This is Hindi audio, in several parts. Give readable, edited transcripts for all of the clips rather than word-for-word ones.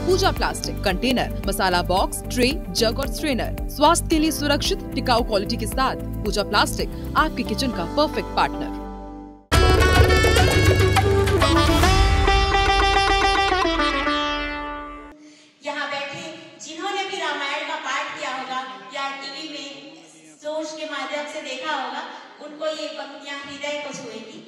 पूजा प्लास्टिक, कंटेनर, मसाला बॉक्स, ट्रे, जग और स्ट्रेनर। स्वास्थ्य के लिए सुरक्षित, टिकाऊ क्वालिटी के साथ पूजा प्लास्टिक आपके किचन का परफेक्ट पार्टनर। यहाँ बैठे जिन्होंने भी रामायण का पाठ किया होगा या टीवी में सोच के माध्यम से देखा होगा, उनको ये पंक्तियां हृदय को छुएगी।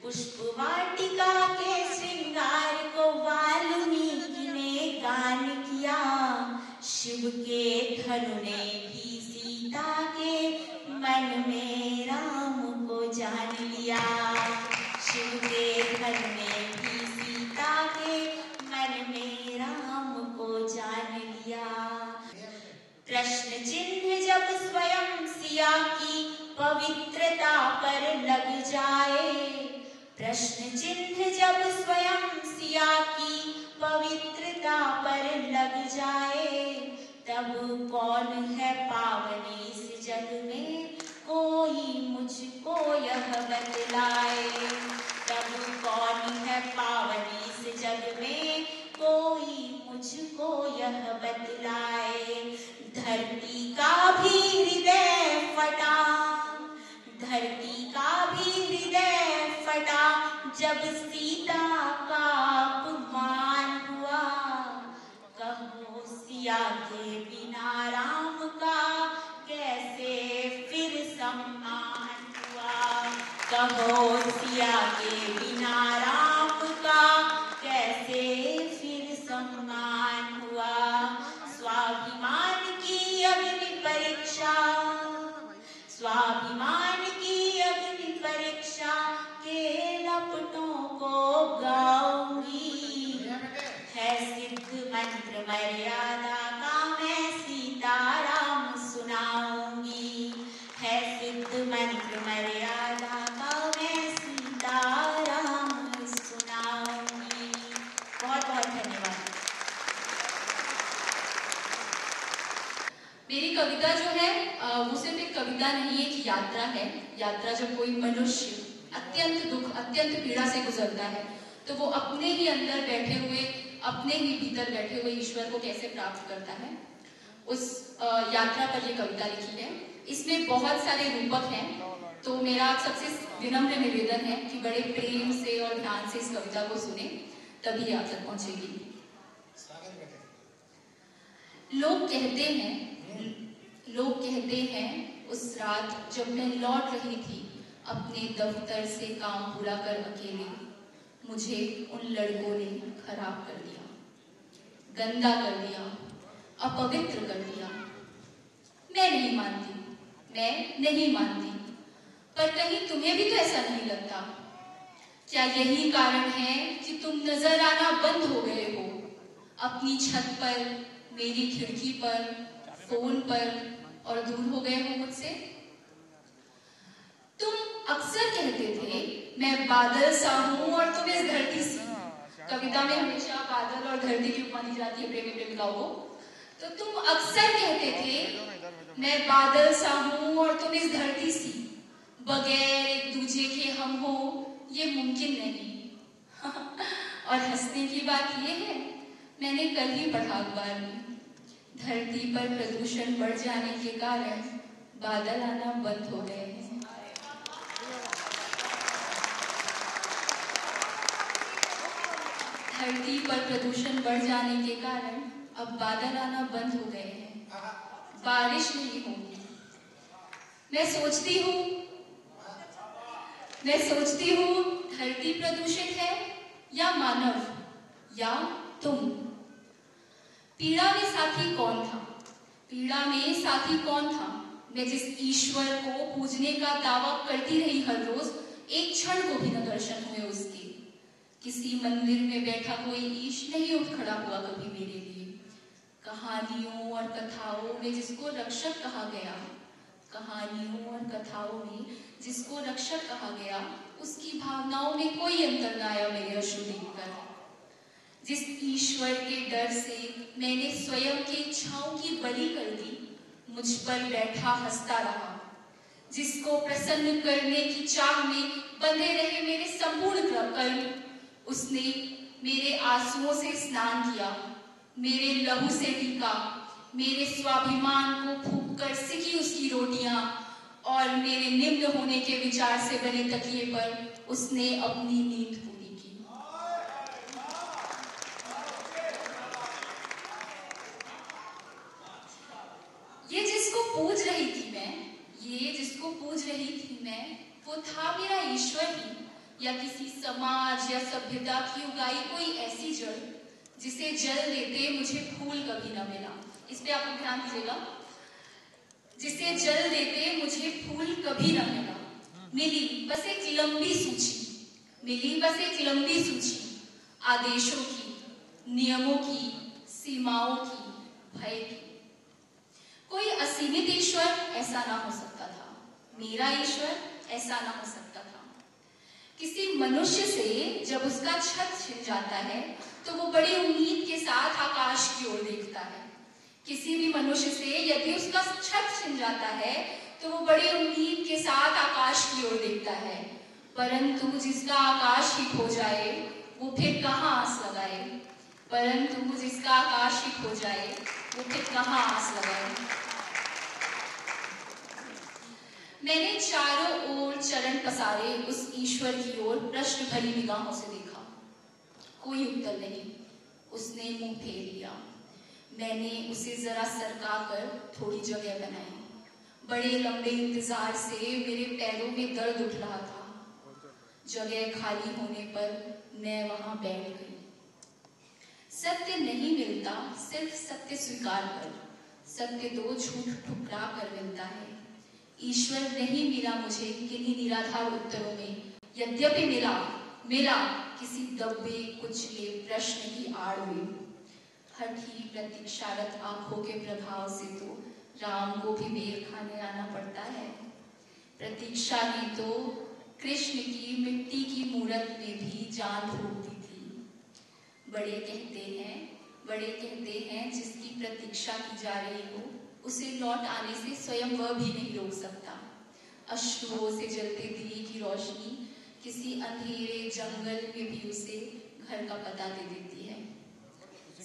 पुष्प वाटिका के श्रृंगार को वाल्मीकि ने गान किया, शिव के धनु ने भी सीता के मन में राम को जान लिया। शिव के धनु ने भी सीता के मन में राम को जान लिया। प्रश्न चिन्ह जब स्वयं सिया की पवित्रता पर लग जाए, प्रश्न चिन्ह जब स्वयं सिया की पवित्रता पर लग जाए, तब कौन है पावन इस जग में, कोई मुझको यह बतलाए। तब कौन है पावन इस जग में, कोई मुझको यह बतलाए। धरती का भी हृदय फटा, धरती का भी हृदय फटा, जब सीता का अपमान हुआ। कहो सिया के बिना राम का कैसे फिर सम्मान हुआ। कहो सिया के बिना राम का कैसे फिर सम्मान हुआ। स्वाभिमान की अग्नि परीक्षा, स्वाभिमान की अग्नि परीक्षा के लपटों को गाऊंगी। है सिद्ध मंत्र मर्यादा का मैं सीताराम सुनाऊंगी। है सिद्ध मंत्र मर्यादा का मैं सीताराम सुनाऊंगी। बहुत बहुत धन्यवाद। मेरी कविता जो है वो सिर्फ एक कविता नहीं, एक यात्रा है। यात्रा जब कोई मनुष्य अत्यंत दुख, अत्यंत पीड़ा से गुजरता है, तो वो अपने ही अंदर बैठे हुए, अपने ही भीतर बैठे हुए ईश्वर को कैसे प्राप्त करता है, उस यात्रा पर ये कविता लिखी है। इसमें बहुत सारे रूपक हैं, तो मेरा आप सबसे विनम्र निवेदन है कि बड़े प्रेम से और ध्यान से इस कविता को सुने, तभी आप तक पहुंचेगी। लोग कहते हैं उस रात जब मैं लौट रही थी अपने दफ्तर से काम पूरा कर अकेले, मुझे उन लड़कों ने खराब कर दिया, गंदा कर दिया, अपवित्र कर दिया। मैं नहीं मानती, पर कहीं तुम्हें भी तो ऐसा नहीं लगता? क्या यही कारण है कि तुम नजर आना बंद हो गए हो? अपनी छत पर, मेरी खिड़की पर, फोन पर, और दूर हो गए हो मुझसे? तुम अक्सर कहते थे मैं बादल सा हूं और तुम इस धरती सी। कविता में हमेशा बादल और धरती की उपमा दी जाती है प्रेमी प्रेमिकाओं को। तो तुम अक्सर कहते थे मैं बादल सा हूं और तुम इस धरती सी, बगैर एक दूजे के हम हो ये मुमकिन नहीं। और हंसने की बात यह है, मैंने कल ही पढ़ा अखबार में, धरती पर प्रदूषण बढ़ जाने के कारण बादल आना बंद हो गए हैं। धरती पर प्रदूषण बढ़ जाने के कारण अब बादल आना बंद हो गए हैं, बारिश नहीं होगी। मैं सोचती हूँ धरती प्रदूषित है या मानव या तुम। पीड़ा में साथी कौन था? मैं जिस ईश्वर को पूजने का दावा करती रही हर रोज, एक क्षण को भी न दर्शन हुए उसके। किसी मंदिर में बैठा कोई ईश नहीं उठ खड़ा हुआ कभी मेरे लिए। कहानियों और कथाओं में जिसको रक्षक कहा गया, उसकी भावनाओं में कोई अंतर न आया मेरे अश्रु देखकर। जिस ईश्वर के डर से मैंने स्वयं की इच्छाओं की बलि कर दी, मुझ पर बैठा हंसता रहा। जिसको प्रसन्न करने की चाह में बंधे रहे मेरे संपूर्ण कर्म, उसने मेरे आंसुओं से स्नान किया, मेरे लहू से टीका, मेरे स्वाभिमान को फूंक कर सिकी उसकी रोटियां, और मेरे निम्न होने के विचार से बने तकिए पर उसने अपनी नींद पूरी की। ये जिसको पूज रही थी मैं, वो था मेरा ईश्वर ही, या किसी समाज या सभ्यता की उगाई कोई ऐसी जड़ जिसे जल देते मुझे फूल कभी न मिला। इस पे आपको ध्यान दीजिएगा। जिसे जल देते मुझे फूल कभी न मिला, मिली बस एक लंबी सूची आदेशों की, नियमों की, सीमाओं की, भय की। कोई असीमित ईश्वर ऐसा ना हो सकता था, मेरा ईश्वर ऐसा ना हो सकता था। किसी मनुष्य से जब उसका छत छिन जाता है तो वो बड़ी उम्मीद के साथ आकाश की ओर देखता है। किसी भी मनुष्य से यदि उसका छत छिन जाता है तो वो बड़ी उम्मीद के साथ आकाश की ओर देखता है। परंतु जिसका आकाश ही खो जाए वो फिर कहाँ आस लगाए, परंतु जिसका आकाश ही खो जाए वो फिर कहाँ आस लगाए। मैंने चारों ओर चरण पसारे उस ईश्वर की ओर प्रश्न भरी निगाहों से देखा। कोई उत्तर नहीं। उसने मुंह फेर लिया। मैंने उसे जरा सरका कर थोड़ी जगह बनाई। बड़े लंबे इंतजार से मेरे पैरों में दर्द उठ रहा था। जगह खाली होने पर मैं वहां बैठ गई। सत्य नहीं मिलता सिर्फ सत्य स्वीकार कर, सत्य तो झूठ ठुकरा कर मिलता है। ईश्वर नहीं मिला मुझे किन्हीं निराधार उत्तरों में, यद्यपि मिला किसी दबे कुचले प्रश्न की आड़ में। हठी प्रतीक्षारत आंखों के प्रभाव से तो राम को भी मेल खाने आना पड़ता है। प्रतीक्षा ने तो कृष्ण की मिट्टी की मूरत में भी जान फूंक दी थी। बड़े कहते हैं जिसकी प्रतीक्षा की जा रही हो उसे लौट आने से स्वयं वह भी नहीं रोक सकता। अश्रुओं से जलते दिए की रोशनी किसी अंधेरे जंगल में भी उसे घर का पता दे देती है।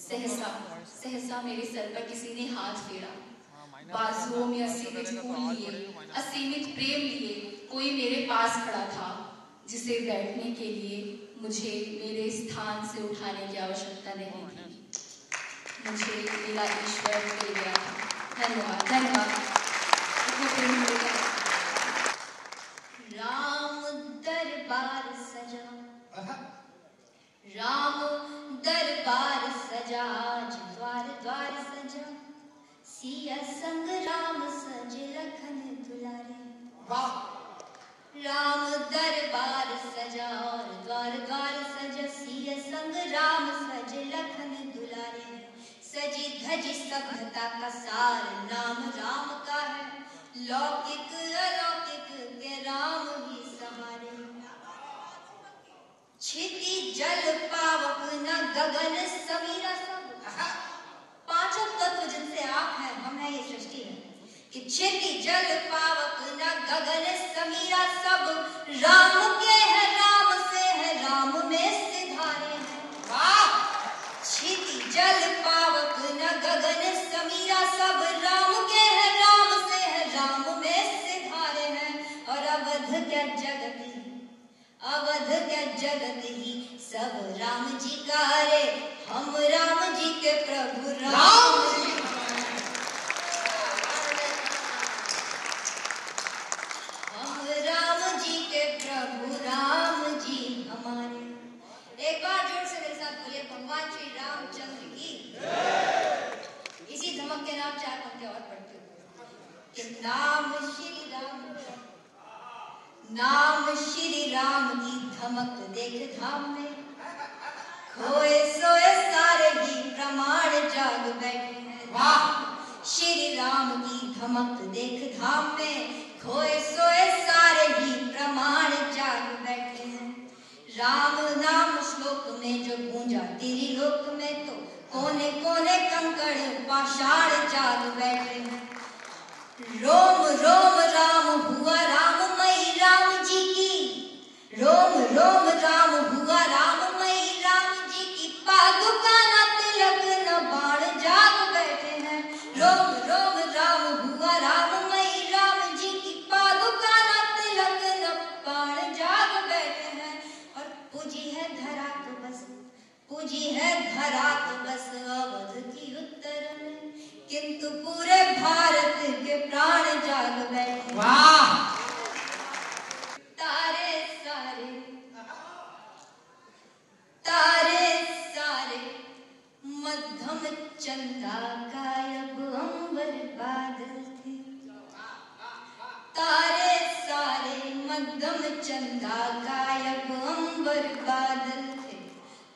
सहसा मेरे सर पर किसी ने हाथ फेरा। बाजुओं में असीमित फूल लिए, असीमित प्रेम लिए कोई मेरे पास खड़ा था, जिसे बैठने के लिए मुझे मेरे स्थान से उठाने की आवश्यकता नहीं थी। मुझे मेरा ईश्वर मिल गया था। धन्यवाद। राम दरबार सजा, राम दरबार सजा, द्वार द्वार सजा, सिया संग राम सज लखन दुलारे। राम दरबार सजा और द्वार द्वार सजा, सिया संग राम सज लखन दुलारे। सजी धजी सभ्यता का सार नाम राम का है, लौकिक अलौकिक के राम ही सहारे। क्षिति जल पावक न गगन समीरा सब, पांचों तत्व जिनसे आप हैं, हम हैं, ये सृष्टि है। कि क्षिति जल पावक न गगन समीरा सब, राम के है राम से है राम में सिधारे हैं। क्षिति जल पावक न गगन समीरा सब, राम के है राम से है राम में सिधारे हैं। और अवध क्या जगत ही सब राम जी का रे, हम राम जी के प्रभु राम जी। हम राम जी के प्रभु राम जी हमारे। एक बार जोर से मेरे साथ बोलिए, भगवान श्री रामचंद्र की। इसी धमक के नाम चार पंक्तियां और पढ़ते हो। नाम श्री राम, नाम श्री राम की धमक देख धाम में, खोए सोए सारे ही प्रमाण जाग बैठे हैं। श्री राम की धमक देख धाम में, खोए सोए सारे ही प्रमाण जाग बैठे हैं। राम नाम श्लोक में जो गूंजा तेरी लोक में, तो कोने कोने कंकड़ पाषाण जाग बैठे हैं। रोम रोम राम हुआ राममयी राम जी की, रोम रोम राम हुआ राममयी राम जी की। पादुका न तिलक न धरा तो बस अवध की उत्तर में, किंतु पूरे भारत के प्राण जाग बैठे। वाह! तारे सारे तारे सारे मध्यम चंदा गायब अंबर बादल थे। तारे सारे मध्यम चंदा गायब अंबर बादल थे।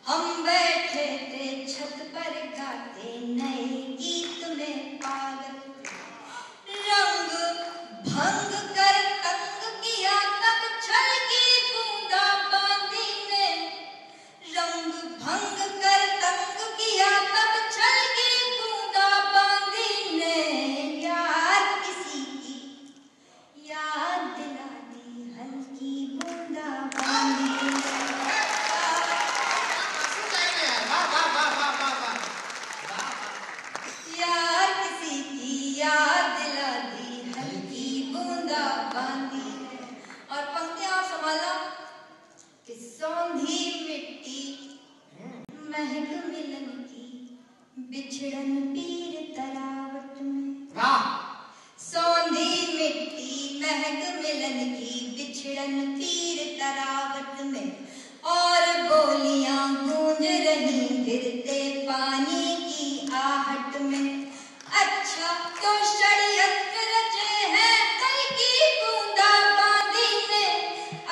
हम बैठे थे छत पर गाते नए गीत में पागल थे। रंग भंग कर तंग किया तब छलकी बूंदा बांदी ने। रंग भंग कर तंग किया तब छलकी बूंदा बांदी ने। यार किसी की याद दिला दी हल्की बूंदा बांदी ने। यार किसी की याद दिला दी हल्की बूंदा बांदी ने। और पंक्तियां आप संभालना कि सौंधी मिट्टी महक मिलन की बिछड़न पीर तरावट में। सौंधी मिट्टी महक मिलन की बिछड़न पीर तरावट में। और बोलियां गूंज रही गिरते पानी की आहट में। अच्छा तो षड्यंत्र रचे हैं कल की बूंदा बांदी ने।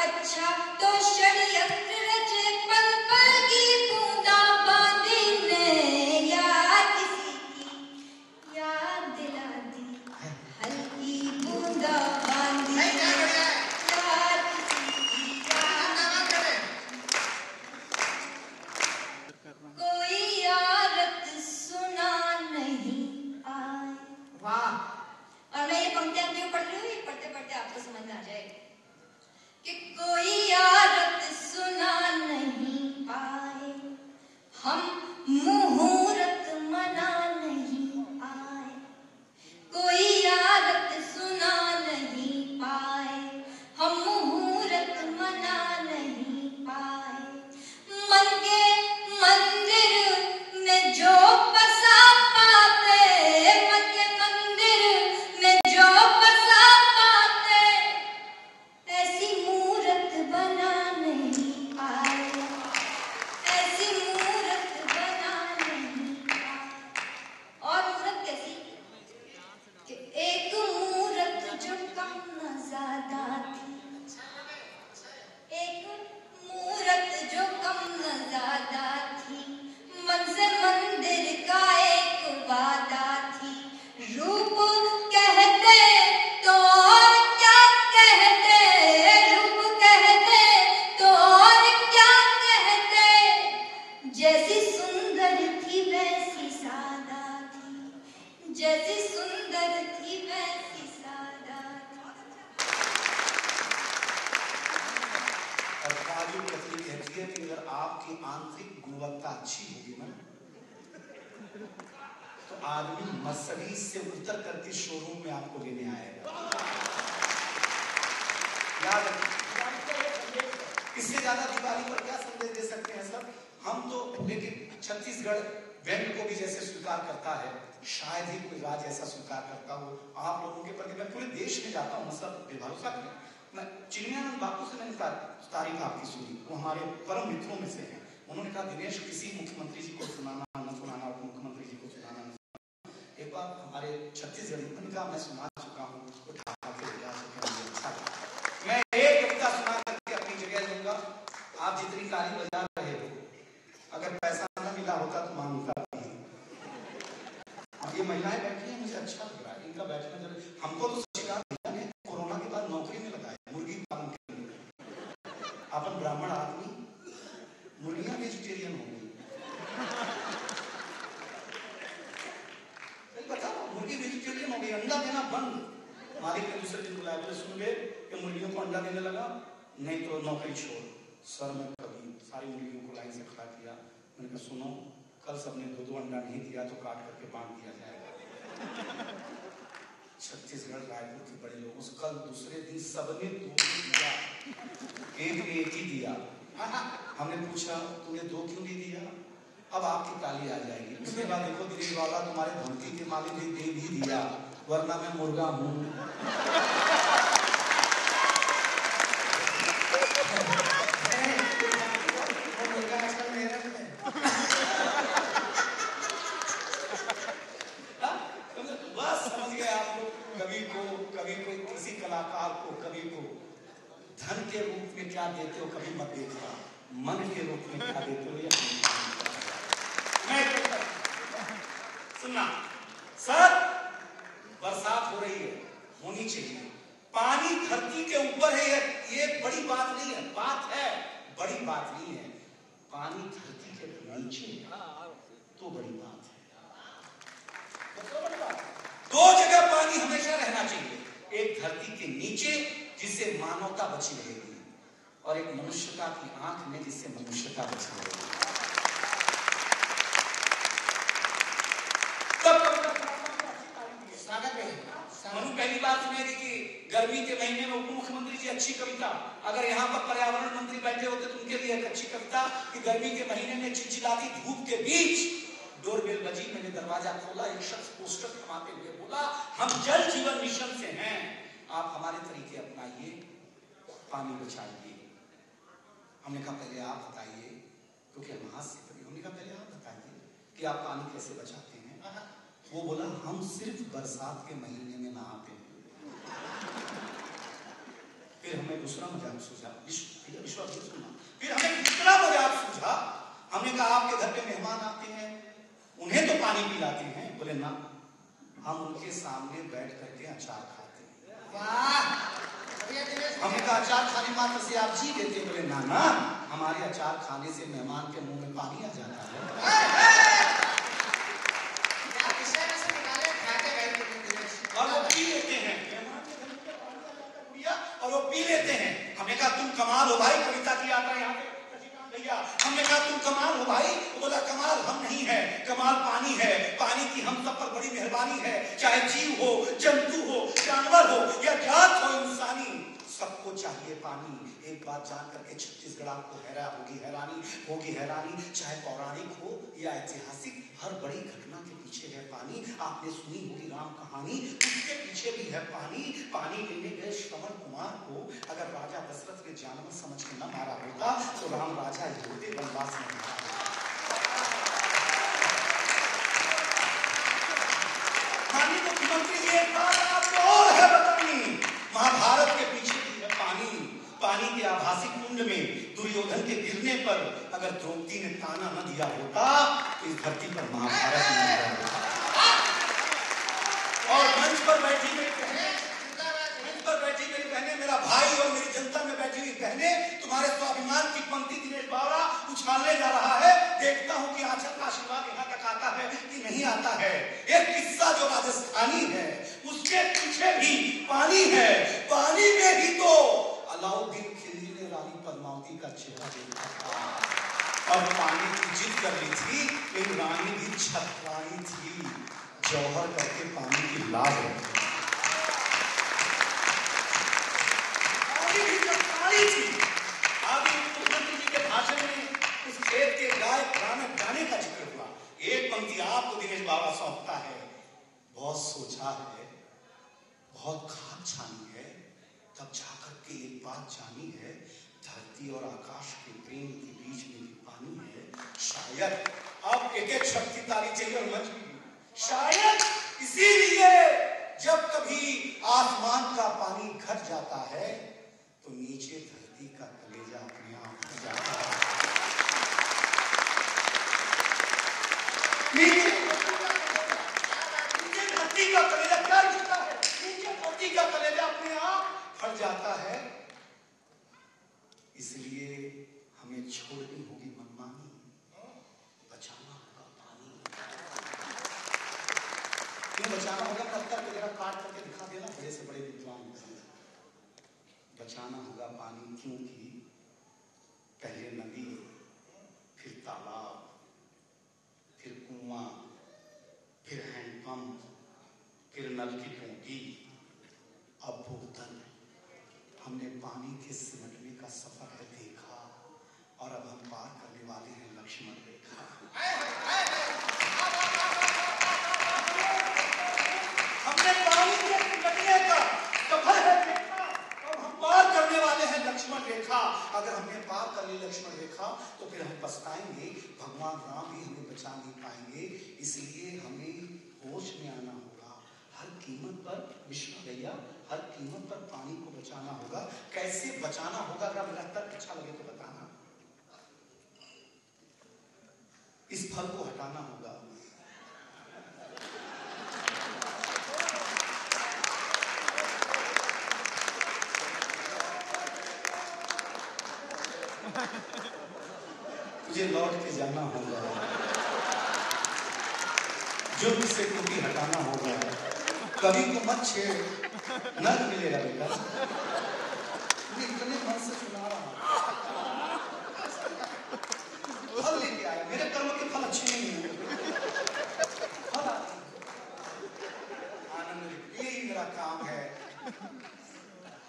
अच्छा तो षड्यंत्र रचे पल पल की बूंदा बांदी ने। यार किसी की याद दिला दी हल्की बूंदा बांदी ने। यार किसी की कोई आरत सुना नहीं आए। और मैं ये पंक्तियां क्यों पढ़ रही हूँ, ये पढ़ते पढ़ते आपको समझ में आ जाएगा कि कोई आरत सुना नहीं पाए। हम मुहूर्त मना नहीं आए। कोई आरत सुना नहीं पाए। हम मुहूर्त मना नहीं पाए। मन के मंदिर में जो बसा पाते। मन के मंदिर में जो बसा पाते। ऐसी मूरत बना नहीं पाए। ऐसी मूरत बना नहीं पाए। और मूरत कैसी कि एक मूरत जो कम न ज्यादा थी। एक मूरत जो कम न ज्यादा थी। मन से मंदिर का एक वादा थी। रूप कहते तो और क्या कहते। रूप कहते तो और क्या कहते। जैसी सुंदर थी वैसी सादा थी। जैसी सुंदर थी वैसी सादा थी। और काजू कतली कहती है कि अगर आपकी आंतरिक गुणवत्ता अच्छी होगी ना तो आदमी मर्सिडीज से उतर करके शोरूम में आपको लेने आएगा। याद रखिए, इससे ज्यादा दिवाली पर क्या संदेश दे सकते हैं सर हम तो। लेकिन छत्तीसगढ़ व्यंग को भी जैसे स्वीकार करता है, शायद ही कोई राज्य ऐसा स्वीकार करता हो आप लोगों के प्रति। मैं पूरे देश में जाता हूँ, मतलब बेभरोसा करें, मैं चिन्मयानंद बापू से मैंने तारीफ आपकी सुनी। वो हमारे परम मित्रों में से हैं। उन्होंने कहा दिनेश किसी मुख्यमंत्री जी को सुनाना न सुनाना, मुख्यमंत्री जी को सुनाना न सुनाना। एक बार हमारे छत्तीसगढ़ में कहा मैं सुना चुका हूँ, उठा के ले अच्छा। मैं एक कविता सुना करके अपनी जगह दूंगा। आप जितनी ताली बजा रहे हो, अगर पैसा न मिला होता तो मांगता नहीं। अब ये महिलाएं बैठी हैं, मुझे अच्छा लग रहा है इनका बैठना जरूरी। हमको तो कोरोना के बाद नौकरी में लगाया मुर्गी पालन के लिए। अपन ब्राह्मण आदमी मुर्गियां वेजिटेरियन हो गई। बताओ, मुर्गी वेजिटेरियन हो गई, अंडा देना बंद। मालिक ने दूसरे दिन बुलाया, बोले सुन गए कि मुर्गियों को अंडा देने लगा, नहीं तो नौकरी छोड़। सर मैं कभी सारी मुर्गियों को लाइन से खड़ा किया। मैंने कहा सुनो, कल सबने 2-2 अंडा नहीं दिया तो काट करके बांट दिया जाएगा। छत्तीसगढ़ रायपुर के बड़े लोगों से कल दूसरे दिन सबने 2 दिया, एक ने 1 ही दिया। हमने पूछा तूने 2 क्यों नहीं दिया? अब आपकी ताली आ जाएगी। उसके बाद देखो दिलीप बाबा तुम्हारे धमकी के मालिक ने दे भी दिया, वरना मैं मुर्गा हूं। बस समझ गए आप लोग। कवि को किसी कलाकार को, कवि को धन के रूप में क्या देते हो कभी मत देखना, मन के रूप में क्या देते हो ये सुनना। सर बरसात हो रही है, होनी चाहिए। पानी धरती के ऊपर है, ये बड़ी बात नहीं है, बात है बड़ी बात नहीं है। पानी धरती के नीचे तो बड़ी बात है। दो जगह पानी हमेशा रहना चाहिए, एक धरती के नीचे जिससे मानवता बची रहेगी, और एक मनुष्यता की आंख में जिससे मनुष्यता बची रहेगी। मनु पहली बार सुनेगी कि गर्मी के महीने में उप मुख्यमंत्री जी अच्छी कविता। अगर यहाँ पर पर्यावरण मंत्री बैठे होते तो उनके लिए एक अच्छी कविता कि गर्मी के महीने में चिलचिलाती धूप के बीच डोरबेल बजी, मैंने दरवाजा खोला, एक शख्स पोस्टर थमाते हुए बोला हम जल जीवन मिशन से हैं, आप हमारे तरीके अपनाइए, पानी बचाइए। हमने कहा पहले आप बताइए, क्योंकि हम हाथ से कभी, हमने कहा पहले आप बताइए कि आप पानी कैसे बचाते हैं। वो बोला हम सिर्फ बरसात के महीने में नहाते हैं। फिर हमें दूसरा मजाक सूझा, विश्वास सुनना, फिर हमें दूसरा मजाक सूझा। हमने कहा आपके घर पे मेहमान आते हैं, उन्हें तो पानी पिलाते हैं। बोले ना, हम उनके सामने बैठ करके अचार खाते हैं। वाह! हमने कहा अचार खाने मात्र से आप जी लेते? बोले ना ना, हमारे अचार खाने से मेहमान के मुंह में पानी आ जाता है। और वो पी लेते हैं, और वो पी लेते हैं। हमने कहा तुम कमाल हो भाई, कविता की आता है यहाँ पे भैया। हमने कहा तुम कमाल हो भाई। बोला कमाल हम नहीं है, कमाल पानी है। पानी की हम सब पर बड़ी मेहरबानी है। चाहे जीव हो, जंतु हो, जानवर हो या जात हो इंसानी, सबको चाहिए पानी। एक बात जान करके छत्तीसगढ़ आपको होगी हैरानी, चाहे पौराणिक हो या ऐतिहासिक, हर बड़ी घटना के पीछे है पानी। आपने सुनी होगी राम कहानी, उसके पीछे भी है पानी। पानी लेने गए श्रवण कुमार को अगर राजा दशरथ ने जानवर समझ के न मारा होता तो राम राजा ही होते, वनवास में मारा होता। माननीय मुख्यमंत्री जी एक बात आपको और है बतानी, महाभारत के पीछे भी है पानी। पानी के आभासी कुंड में दुर्योधन के गिरने पर अगर द्रौपदी ने ताना न दिया होता तो इस धरती पर महाभारत नहीं होता। और मंच पर बैठी मेरी बहनें, मेरा भाई और मेरी जनता में बैठी हुई बहनें, तुम्हारे स्वाभिमान की पंक्ति दिनेश बावरा उछालने जा रहा है। देखता हूं कि आंचल का आशीर्वाद यहाँ तक आता है कि नहीं आता है। एक किस्सा जो राजस्थानी है, उसके पीछे भी पानी है। पानी में भी तो अलाउद्दीन खिलजी ने रानी पद्मावती का चेहरा देखा था और पानी की जिद कर ली थी, लेकिन रानी भी छतराई थी, जौहर करके पानी की लाज रखी। पानी भी छतराई थी। आगे मुख्यमंत्री जी के भाषण में उस खेत के गाने का जिक्र हुआ। एक पंक्ति आपको दिनेश बाबा सौंपता है, बहुत सोचा है, बहुत खाक छानी है, तब जाकर के एक बात जानी है, धरती और आकाश के प्रेम के बीच में भी पानी है। शायद अब एक शक्ति ताली चाहिए और मंच भी, शायद इसीलिए जब कभी आसमान का पानी घट जाता है तो नीचे धरती का कलेजा अपने आप घट जाता है। नीचे धरती का कलेजा क्या होता है? नीचे धरती का कलेजा अपने आप फट जाता है। इसलिए हमें छोड़नी होगी मनमानी, बचाना होगा पानी। क्यों बचाना होगा? पत्थर को जरा काट करके दिखा देना, बड़े से बड़े विद्वान। बचाना होगा पानी क्योंकि पहले नदी, फिर तालाब, फिर कुआं, फिर हैंडपंप, फिर नल की टोटी, अब भूतल। हमने पानी के सिमटने का सफर है देखा और अब हम पार करने वाले हैं लक्ष्मण रेखा। भगवान राम भी हमें बचा नहीं पाएंगे, इसलिए हमें होश में आना होगा। हर कीमत पर विष्णु भैया, हर कीमत पर पानी को बचाना होगा। कैसे बचाना होगा? अगर मेरा तर्क अच्छा लगे तो बताना। इस फल को हटाना होगा। तुझे लौट के जाना होगा, जुर्म से टूटी हटाना होगा। कभी को मत छेड़, नर्क मिलेगा बेटा। मैं इतने मन से सुना रहा हूं, फल लेके आया। मेरे कर्म के फल अच्छे नहीं है, फल आनंद, यही मेरा काम है।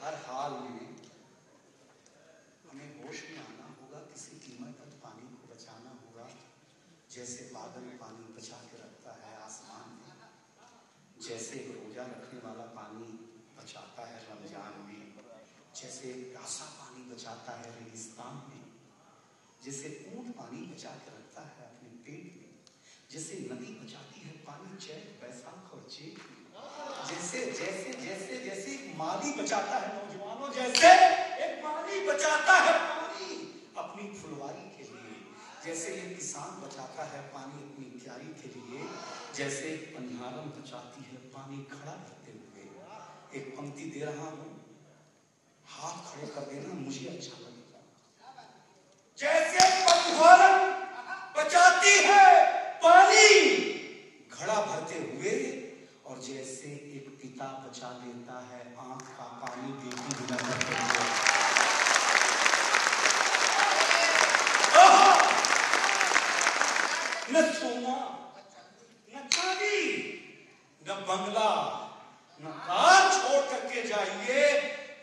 हर हाल में हमें होश में आना होगा, किसी कीमत पर पानी को बचाना होगा। जैसे बादल पानी बचा के रखता है आसमान में, जैसे रोजा रखने वाला पानी बचाता है रमजान में, जैसे प्यासा पानी बचाता है रेगिस्तान में, जैसे ऊंट पानी बचा के रखता है अपने पेट में, जैसे नदी बचाती है पानी चैत बैसाख और जेठ में, जैसे जैसे जैसे जैसे माली बचाता है नौजवानों, जैसे एक माली बचाता है पानी अपनी फुलवारी के लिए, जैसे ये किसान बचाता है पानी अपनी क्यारी के लिए, जैसे पनिहारन बचाती है पानी खड़ा रहते हुए। एक पंक्ति दे रहा हूं, हाथ खड़े कर देना, मुझे अच्छा लगेगा। जैसे पनिहारन बचाती है पानी घड़ा भरते हुए, और जैसे एक पिता बचा लेता है आंख का पानी बेटी बिना करते हुए। न सोना, न चांदी, न बंगला, न कार छोड़ करके जाइए,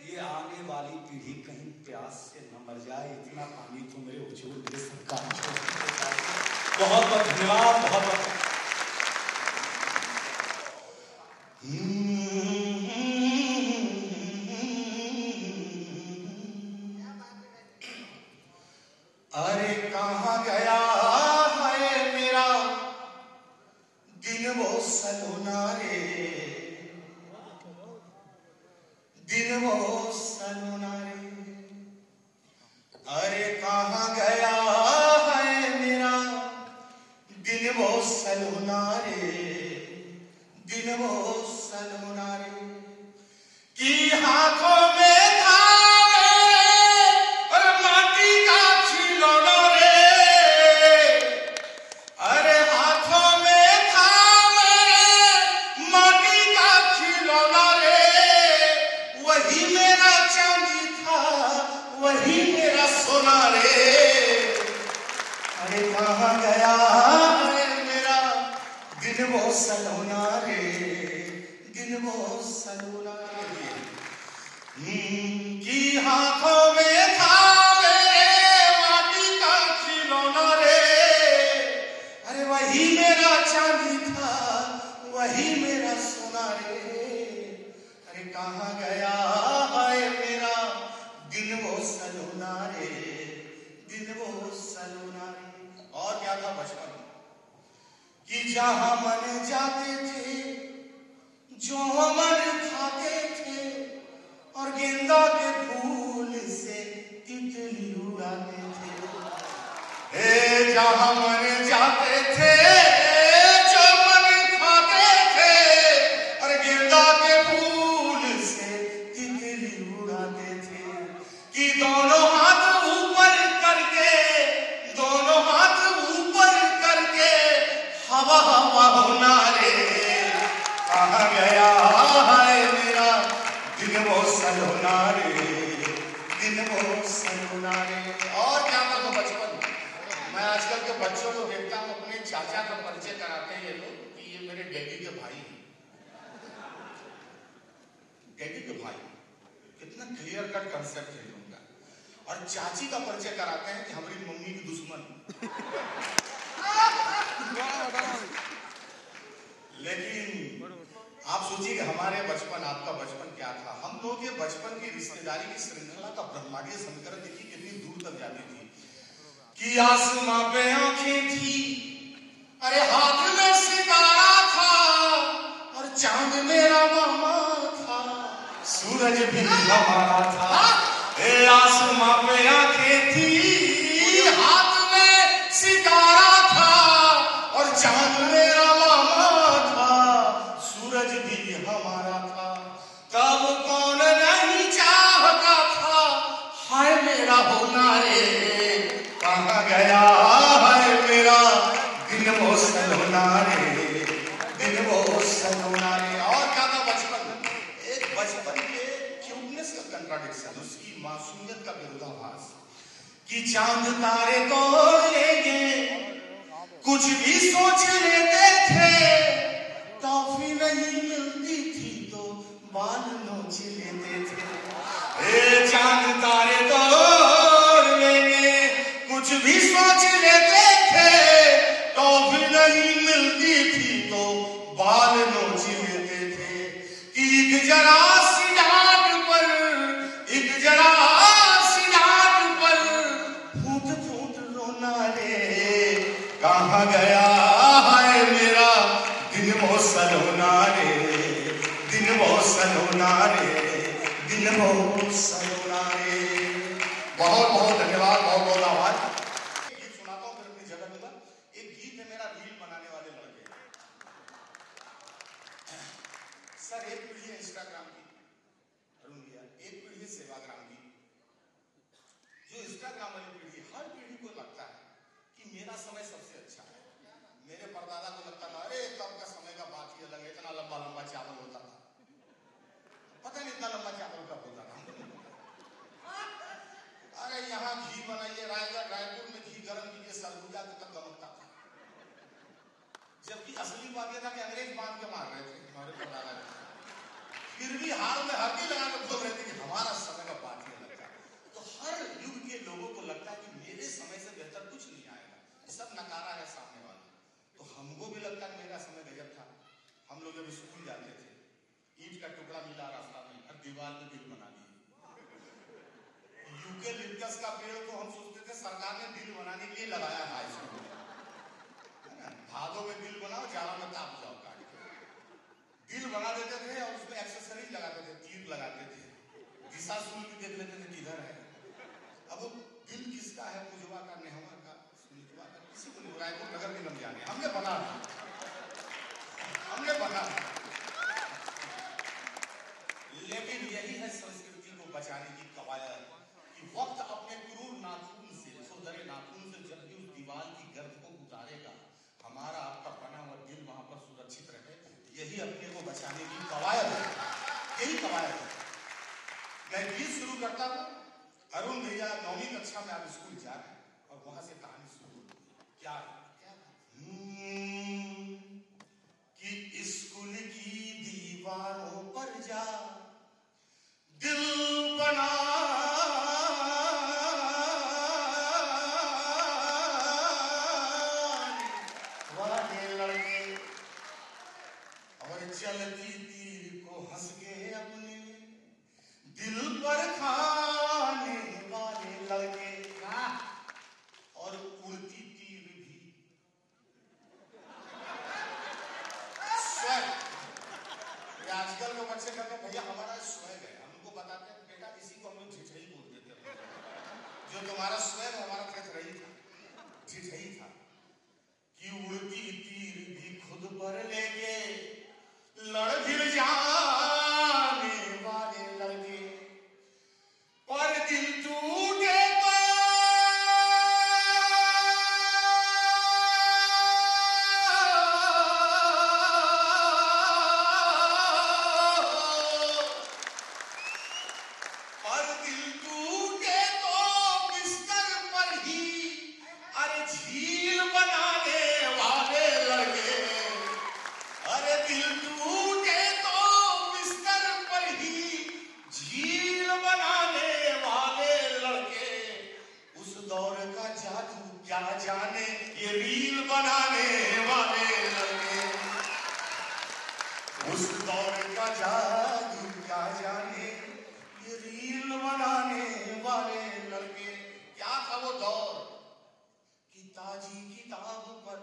ये आने वाली पीढ़ी कहीं प्यास से न मर जाए, इतना पानी तो मेरे हुजूर मेरे सरकार छोड़ करके जाइए। बहुत बहुत धन्यवाद, बहुत बहुत। अरे कहाँ गया है मेरा दिन वो सलोना रे, दिन वो सलोना रे। अरे कहाँ गया है मेरा दिन वो सलोना रे, दिन वो सलोना रे। कि हाथों में था और माटी का खिलौना रे, अरे हाथों में था माटी का खिलौना रे। वही मेरा चांदी था, वही मेरा सोना रे। अरे कहाँ गया है मेरा दिन वो सलोना रे, दिन वो सलोना रे। कि हाथों में था मेरे माटी का खिलौना रे, अरे वही मेरा चांदी था, वही मेरा सोना रे। अरे कहाँ गया है मेरा दिन वो सलोना रे, दिन वो सलोना रे। और क्या था बचपन कि जहां मन जाते थे, जो मन खाते थे, और गेंदा के फूल से तितली उड़ाते थे। जहां मन जाते थे, जो मन खाते थे, और गेंदा के फूल से तितली उड़ाते थे। कि दोनों हाथ ऊपर करके, दोनों हाथ ऊपर करके हवा हवा होना रे। कहाँ गया है मेरा दिन वो सलोना रे, दिन वो सलोना रे। और क्या था बचपन। मैं आजकल के बच्चों को देखता हूँ, अपने चाचा का परिचय कराते हैं ये लोग कि ये मेरे डैडी के भाई हैं। डैडी के भाई, कितना क्लियर कट कंसेप्ट है उनका। और चाची का परिचय कराते हैं कि हमारी मम्मी की दुश्मन। लेकिन आप सोचिए कि हमारे बचपन, आपका बचपन क्या था। हम लोग ये बचपन की रिश्तेदारी की श्रृंखला का ब्रह्मांडीय समीकरण देखिए कितनी दूर तक जाती थी। कि आसमां पे आंखें थी, अरे हाथ में सितारा था, और चांद मेरा मामा था, सूरज भी हमारा था। ए आसमां पे आंखें थी, हाथ में सितारा था, और चांद मेरा मामा था, सूरज भी हमारा था। तब कौन नहीं चाहता था, हाय मेरा होना रे कहाँ गया, हाय मेरा दिन वो सलोना रे, दिन वो सलोना रे। और क्या था बचपन, एक बचपन के क्यूटनेस का कंट्राडिक्शन, उसकी मासूमियत का विरोधाभास, कि चांद तारे तोड़ लेंगे, कुछ भी सोच लेते थे, टॉफी नहीं मिलती थी तो बाल नोच लेते थे। ए चांद तारे तोड़ लेंगे, कुछ भी सोच लेते थे, टॉफी नहीं मिलती थी तो बाल नोच लेते थे। कि एक जरा सी डांट पर, एक जरा सी डांट पर फूट फूट रोना रे कहाँ गया, हाय मेरा दिन वो सलोना रे, दिन वो सलोना रे, दिन वो सलोना रे। बहुत बहुत धन्यवाद, बहुत बहुत आभार। गीत सुनाता हूँ फिर अपनी जगह दूंगा। एक गीत है मेरा रील बनाने वाले लड़के। सर एक पीढ़ी है इंस्टाग्राम की, अरुण भैया, एक पीढ़ी है सेवाग्राम की। जो इंस्टाग्राम वाली पीढ़ी, हर पीढ़ी को लगता है कि मेरा समय सबसे अच्छा है। मेरे परदादा को लगता था अरे तब का समय का बात ही अलग है, इतना लंबा लंबा चावल होता था, पता नहीं इतना लंबा चावल कब होता था। अरे यहाँ घी बनाइए, रायपुर में घी गर्म कीजिए, सरगुजा तक गमकता था। जबकि असली बात यह था कि अंग्रेज बांध के मार रहे थे हमारे परदादा ने, फिर भी हार में हल्दी लगा कर बोल रहे थे कि हमारा समय का बात ही अलग था। तो हर युग के लोगों को लगता है कि मेरे समय से बेहतर कुछ नहीं आएगा, सब नकारा है सामने वाला। तो हमको भी लगता है मेरा समय गजब था। हम लोग जब स्कूल जाते थे, ईंट का टुकड़ा मिला रास्ता में, हर दीवार में दिल बना दिए। यूकेलिप्टस का पेड़ को हम सोचते थे सरकार ने दिल बनाने के लिए लगाया हाई स्कूल में, भादों में दिल बनाओ, जाड़ा में ताप जाओ, काट के दिल बना देते थे, और उसमें एक्सेसरीज लगाते थे, तीर लगाते थे, दिशा सूल भी देख लेते थे किधर है। अब दिल किसका है, मुझवा का, नेहवा का, सुनितवा का, किसी को नहीं, रायपुर नगर निगम जाने, हमने बना, हमने बना। लेकिन यही है संस्कृति को बचाने की कवायद, कि वक्त अपने क्रूर नाखून से, सोधरे नाखून से जब भी उस दीवार की गर्द को उतारेगा, हमारा आपका बना हुआ दिल वहां पर सुरक्षित रहे। यही अपने को बचाने की कवायद है, यही कवायद है। मैं गीत शुरू करता हूं। अरुण भैया 9वीं कक्षा में आप स्कूल जा रहे हैं, और वहां से कहानी शुरू क्या कि स्कूल की दीवारों पर जा दिल बना वाले लड़के, और चलती तीर को हंस के अपने दिल पर खाने वाले लड़के, और उड़ती तीर भी स्वैग। आजकल के बच्चे कहते हैं भैया हमारा स्वैग है, हम उनको बताते हैं बेटा इसी को हम लोग झिझई बोल देते हैं, जो तुम्हारा स्वैग हमारा ठठरही था, झिझई था। कि उड़ती तीर भी खुद पर लेके लड़ गिर जाने वाले लड़के, पर दिल टूटे जाने ये रील बनाने वाले लड़के, उस दौर का जादू क्या जाने ये रील बनाने वाले लड़के। क्या था वो दौर ताजी किताब पर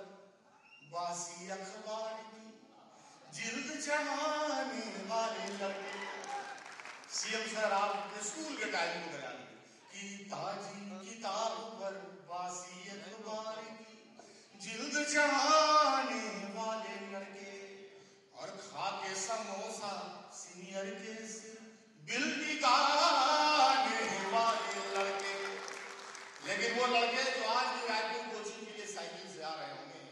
बासी अखबार की जिल्द चढ़ाने वाले लड़के। सीएम सर आप अपने स्कूल के टाइम को बना लीजिए कि ताजी किताब पर बासी अखबार की जिल्द चढ़ाने वाले लड़के और खा के समोसा सीनियर के सिर बिल टिकाने वाले लड़के। लेकिन वो लड़के जो आज भी रायपुर कोचिंग के लिए साइकिल से आ रहे होंगे,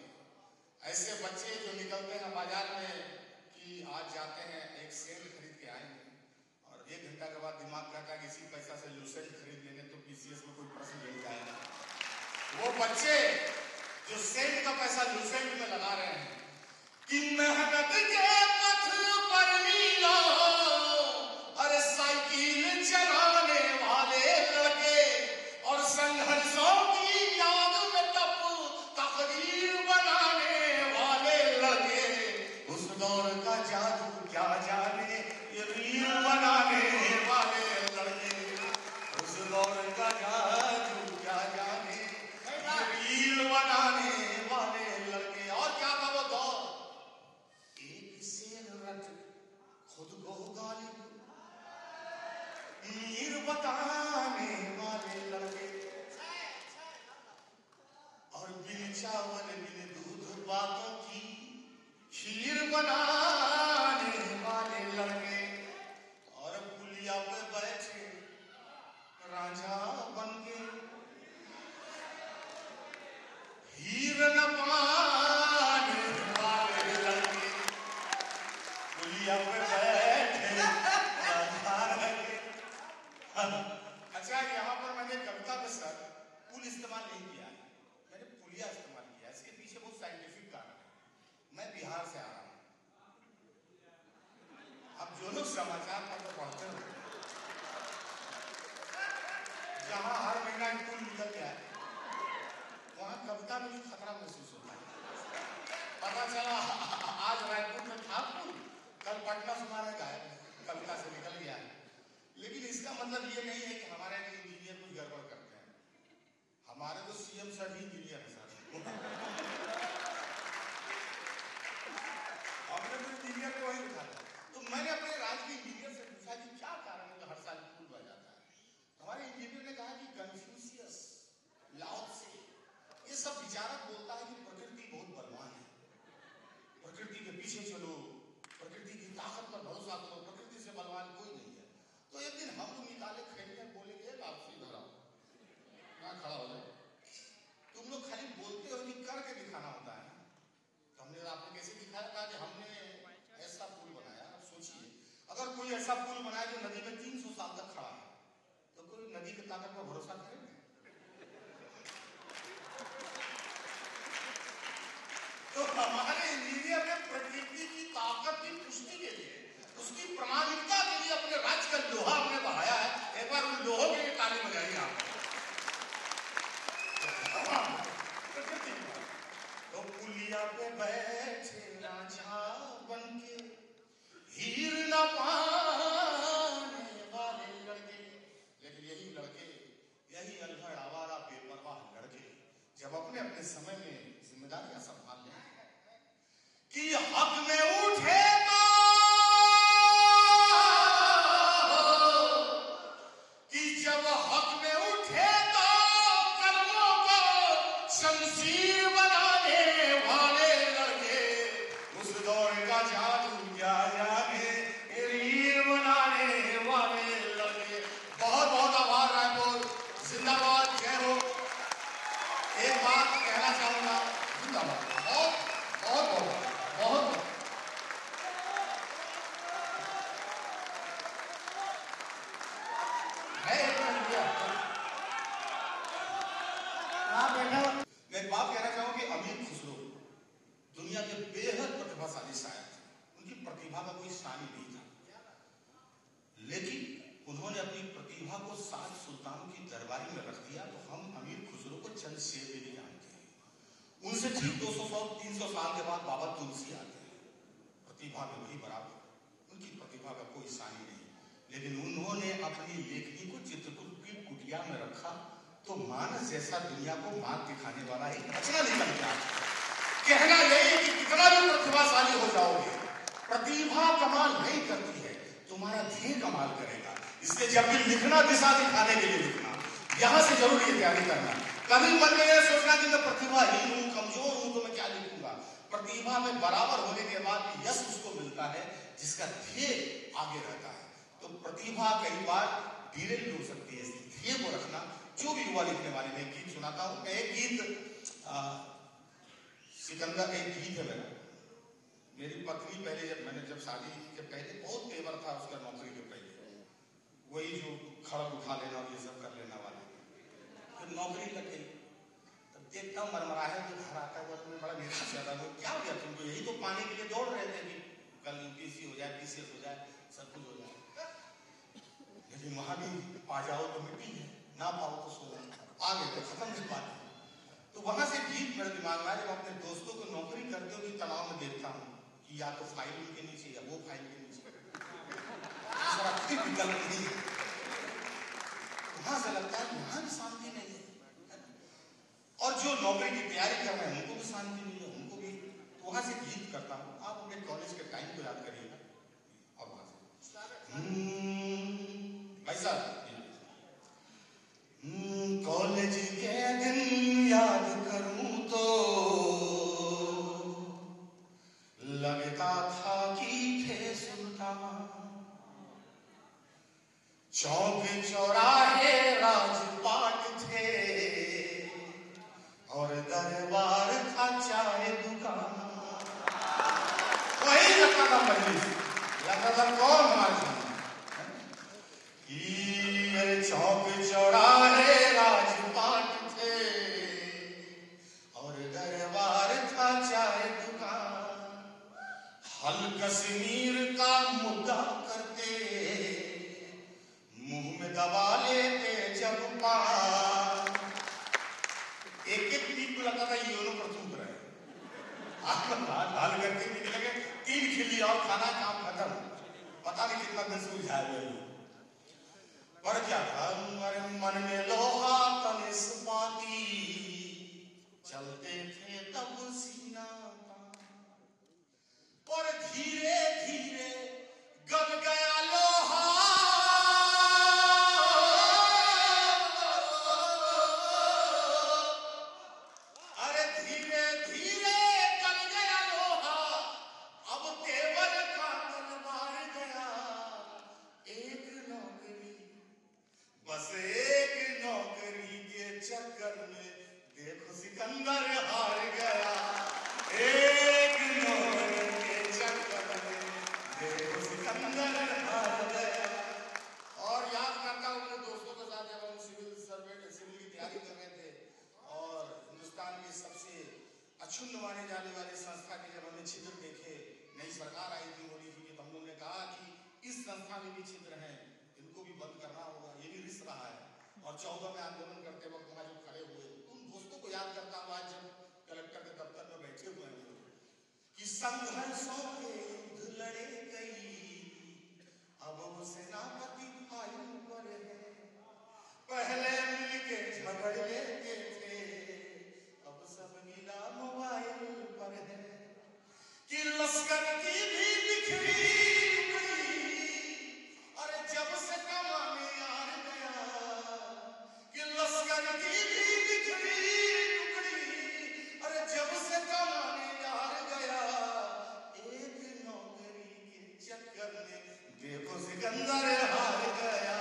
ऐसे बच्चे जो निकलते हैं बाजार में कि आज जाते हैं एक सेंट खरीद के आएंगे और 1 घंटा के बाद दिमाग कहता है कि इसी पैसा से लूसेंट खरीद लेंगे तो पीसीएस में कोई प्रश्न मिल जाएगा। वो बच्चे जो सेंट का पैसा लूसेंट में लगा रहे हैं कि मेहनत के पथ पर मीलों अरे साइकिल चलाने वाले लड़के और संघर्षों की याद में तकदीर बनाने वाले लड़के। उस दौर का जादू क्या जाने ये रील बनाने वाले लड़के। उस दौर का जादू क्या जाने ये रील बनाने वाले लड़के। और क्या था वो दौर? एक शेर रट खुद को गालिब मीर बताने वाले लड़के और बिन चावल बिन दूध बातों की खीर बनाने वाले लड़के और पुलिया पे बैठे राजा बनके हीर न पाने वाले लड़के। पुलिया पे बैठे राजा बनके। अच्छा, यहाँ पर मैंने कविता में सर पुल इस्तेमाल नहीं किया है, मैंने पुलिया इस्तेमाल किया। इसके पीछे बहुत साइंटिफिक कारण है। मैं बिहार से आ रहा हूँ। अब जो लोग समाचार पत्र पढ़ते हो जहाँ हर महीना एक पुल निकल गया है, वहाँ कविता में भी खतरा महसूस होता है। पता चला आज रायपुर में था पुल, कल पटना से मारा गया कविता से निकल गया है। लेकिन इसका मतलब ये नहीं है कि हमारे इंजीनियर कुछ गड़बड़ करते हैं। हमारे तो सीएम सर भी इंजीनियर है सर। हमने तो इंजीनियर को वही लिखा था। तो मैंने अपने राज्य के इंजीनियर से पूछा कि क्या कारण है कि हर साल पुल बन जाता है। हमारे इंजीनियर ने कहा कि कन्फ्यूशियस, लाओ से ये सब विचारक बोलता है कि प्रकृति बहुत बलवान है, प्रकृति के पीछे चलो, प्रकृति की ताकत पर भरोसा करो, प्रकृति से बलवान कोई नहीं है। तो एक दिन हम लोग निकाले खेलने बोलेंगे आपसी धरा कहाँ खड़ा हो जाए, तुम लोग खाली बोलते हो कि करके दिखाना होता है। तो हमने आपने कैसे दिखाया था कि हमने ऐसा पुल बनाया। सोचिए अगर कोई ऐसा पुल बनाए जो नदी में 300 साल तक खड़ा है तो कोई नदी की ताकत पर भरोसा करेगा? तो हमारे इंजीनियर ने प्रकृति की ताकत की पुष्टि के लिए, उसकी प्रामाणिकता के लिए अपने राज्य का लोहा हमने बढ़ाया है। एक बार उन लोहों के लिए ताली बजाइए आप। तो पुलिया पे बैठे राजा बनके हीर न पाने वाले लड़के। लेकिन यही लड़के, यही अलगड़ आवारा बेपरवाह लड़के जब अपने अपने समय में जिम्मेदारियां संभाल लें कि हक में उठे तो कि जब हक में उठे तो कलमों को शमशीर बनाने वाले लड़के। उस दौर का जादू क्या जाने रील बनाने वाले लड़के। बहुत बहुत आभार रायपुर, जिंदाबाद, जय हो। एक बात कहना चाहूंगा, जिंदाबाद, बहुत बहुत बहुत बहुत मैं एक बात कहना चाहूँ कि अमीर खुसरो दुनिया के बेहद प्रतिभाशाली शायर थे। उनकी प्रतिभा का कोई सानी नहीं था, लेकिन उन्होंने अपनी प्रतिभा को 7 सुल्तानों की दरबारी में रख दिया। तो हम अमीर खुसरो को चंद शेर भी नहीं जानते हैं। उनसे ठीक 200-300 साल के बाद बाबा तुलसी आते हैं, प्रतिभा में वही बराबर, उनकी प्रतिभा का कोई सानी नहीं। लेकिन उन्होंने अपनी लेखनी को चित्रकूट की कुटिया में रखा तो मानस जैसा दुनिया को मार्ग दिखाने वाला एक रचना निकल गया। कहना यही कि कितना भी प्रतिभाशाली हो जाओगे, प्रतिभा कमाल नहीं करती है, तुम्हारा ध्येय कमाल करेगा। इसलिए जब भी लिखना, दिशा दिखाने के लिए लिखना, यहां से जरूर ये तैयारी करना। कभी मन में यह सोचना कि मैं प्रतिभाहीन हूं, कमजोर हूं, तो मैं क्या लिखूंगा। प्रतिभा में बराबर होने के बाद यश उसको मिलता है जिसका ध्येय आगे रहता है। तो प्रतिभा कई बार धीरे भी हो सकती है, ध्येय को रखना। जो भी युवा लिखने वाले, मैं गीत सुनाता हूं। मैं एक गीत सिकंदर, एक गीत है मेरा। मेरी पत्नी पहले जब शादी के पहले बहुत तेवर था उसका, नौकरी के पहले वही जो खड़क उठा लेना और ये सब कर लेना वाला। फिर नौकरी लग गई, तब देखता हूँ मरमराहे तो घर आता है, मैं बड़ा निराश हो जाता हूँ। क्या हो गया तुमको? यही तो पाने के लिए दौड़ रहे थे कि कल यूपीएससी हो जाए, पीसीएस हो जाए, सब कुछ हो जाए। लेकिन वहां भी पा जाओ तो मिट्टी है, ना पाओ तो सो आगे तो खत्म नहीं पाते। तो वहां से गीत मेरे दिमाग में आया। जब अपने दोस्तों को नौकरी करते हुए तनाव में देखता हूँ कि या तो फाइल उनके नीचे या वो फाइल के नीचे, विकल्प नहीं है। वहां से लगता है वहां भी शांति नहीं है, और जो नौकरी की तैयारी कर रहे हैं उनको भी शांति नहीं है, उनको भी। तो वहां से गीत करता हूँ। आप अपने कॉलेज के टाइम को याद करिएगा। और वहां से भाई साहब, कॉलेज के दिन याद करूं तो लगता था कि थे सुल्तान। चौक चौराहे राजपाट थे और दरबार था चाय दुकान। वही लगता था मजलिस, लगता था कौन हमारे चौक चौराहे राजपाट थे और दरबार था चाय दुकान। हल कश्मीर का मुद्दा करते, मुंह में दबा लेते जब पान। एक एक पीप को लगता था ये दोनों पर थूक रहे हैं। हल करके निकलेंगे, 3 खिल्ली और खाना, काम खत्म। पता नहीं कितना दिन सूझ जाएगा। पर क्या था, मन में लोहा तन इस्पाती, चलते थे तब सीना पर धीरे धीरे गल गया लोहा। अरे धीरे धीरे गल गया लोहा, अब तेवर का तन मार गया। एक नौकरी, बस एक नौकरी के चक्कर में देखो सिकंदर हार गया। एक नौकरी के चक्कर में देखो सिकंदर हार गया। और याद करता हूँ अपने दोस्तों के साथ जब हम सिविल की तैयारी कर रहे थे, और हिंदुस्तान की सबसे अक्षुण्ण माने जाने वाली संस्था के जब हमने छिद्र देखे, नई सरकार आई थी मोदी जी की, तो हम लोगों ने कहा कि इस संस्था में भी छिद्र हैं, इनको भी बंद करना होगा, ये भी रिस्क रहा है। और 14 में आंदोलन करते वक्त वहां जो खड़े हुए उन दोस्तों को याद करता हूँ आज जब कलेक्टर के दफ्तर में बैठे हुए हैं कि संघर्षों के युद्ध लड़े गई, अब वो सेनापति भाई पर है। पहले मिलके झगड़ लेते थे, अब सब गिला मोबाइल पर है। कि लश्कर की भी बिखरी जब से कमाने यार गया, कि लश्कर की भी बिखरी टुकड़ी, अरे जब से कमाने यार गया। एक नौकरी के चक्कर में देखो सिकंदर हार गया।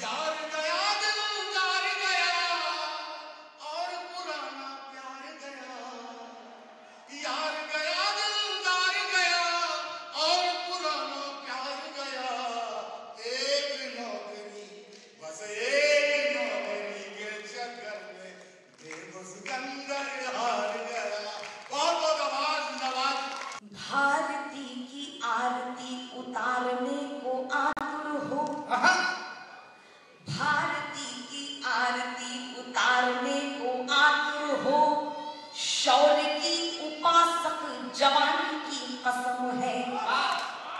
यार गया दिलदार गया और पुराना प्यार गया। यार गया दिलदार गया और पुराना प्यार गया। एक नौकरी, बस एक नौकरी के चक्कर में देखो सिकंदर हार गया। बहुत बहुत आवाज नवाज। भारती की आरती उतारने को आतुर हो, भारती की आरती उतारने को आतुर हो। शौर्य की उपासक जवानी की कसम है।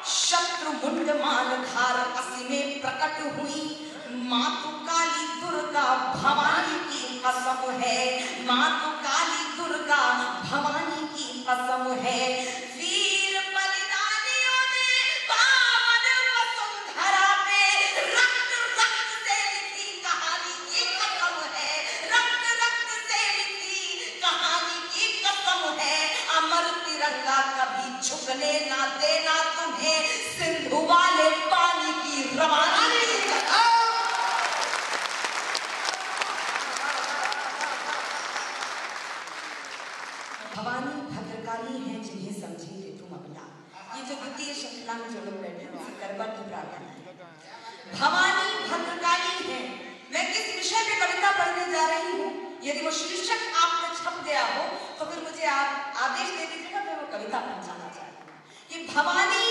शत्रु मुंड माल धार असी में प्रकट हुई, मातु काली दुर्गा दुर्गा भवानी की कसम है, माँ तो काली दुर्गा भवानी की कसम है। वीर बलिदानियों ने पावन वसुंधरा पे रक्त रक्त से लिखी कहानी की कसम है, रक्त रक्त से लिखी कहानी की कसम है। अमर तिरंगा कभी झुकने ना देना तुम्हें, सिंधु वाले पानी की रवानी। भवानी भद्रकाली हैं जिन्हें समझेंगे तुम अबला। ये जो द्वितीय श्रृंखला में जो लोग बैठे हैं उनसे करबद्ध प्रार्थना है। भवानी भद्रकाली हैं। मैं किस विषय पे कविता पढ़ने जा रही हूँ, यदि वो शीर्षक आप में छप गया हो तो फिर मुझे आप आदेश दे दीजिएगा, मैं वो कविता पहुंचाना चाहती हूँ कि भवानी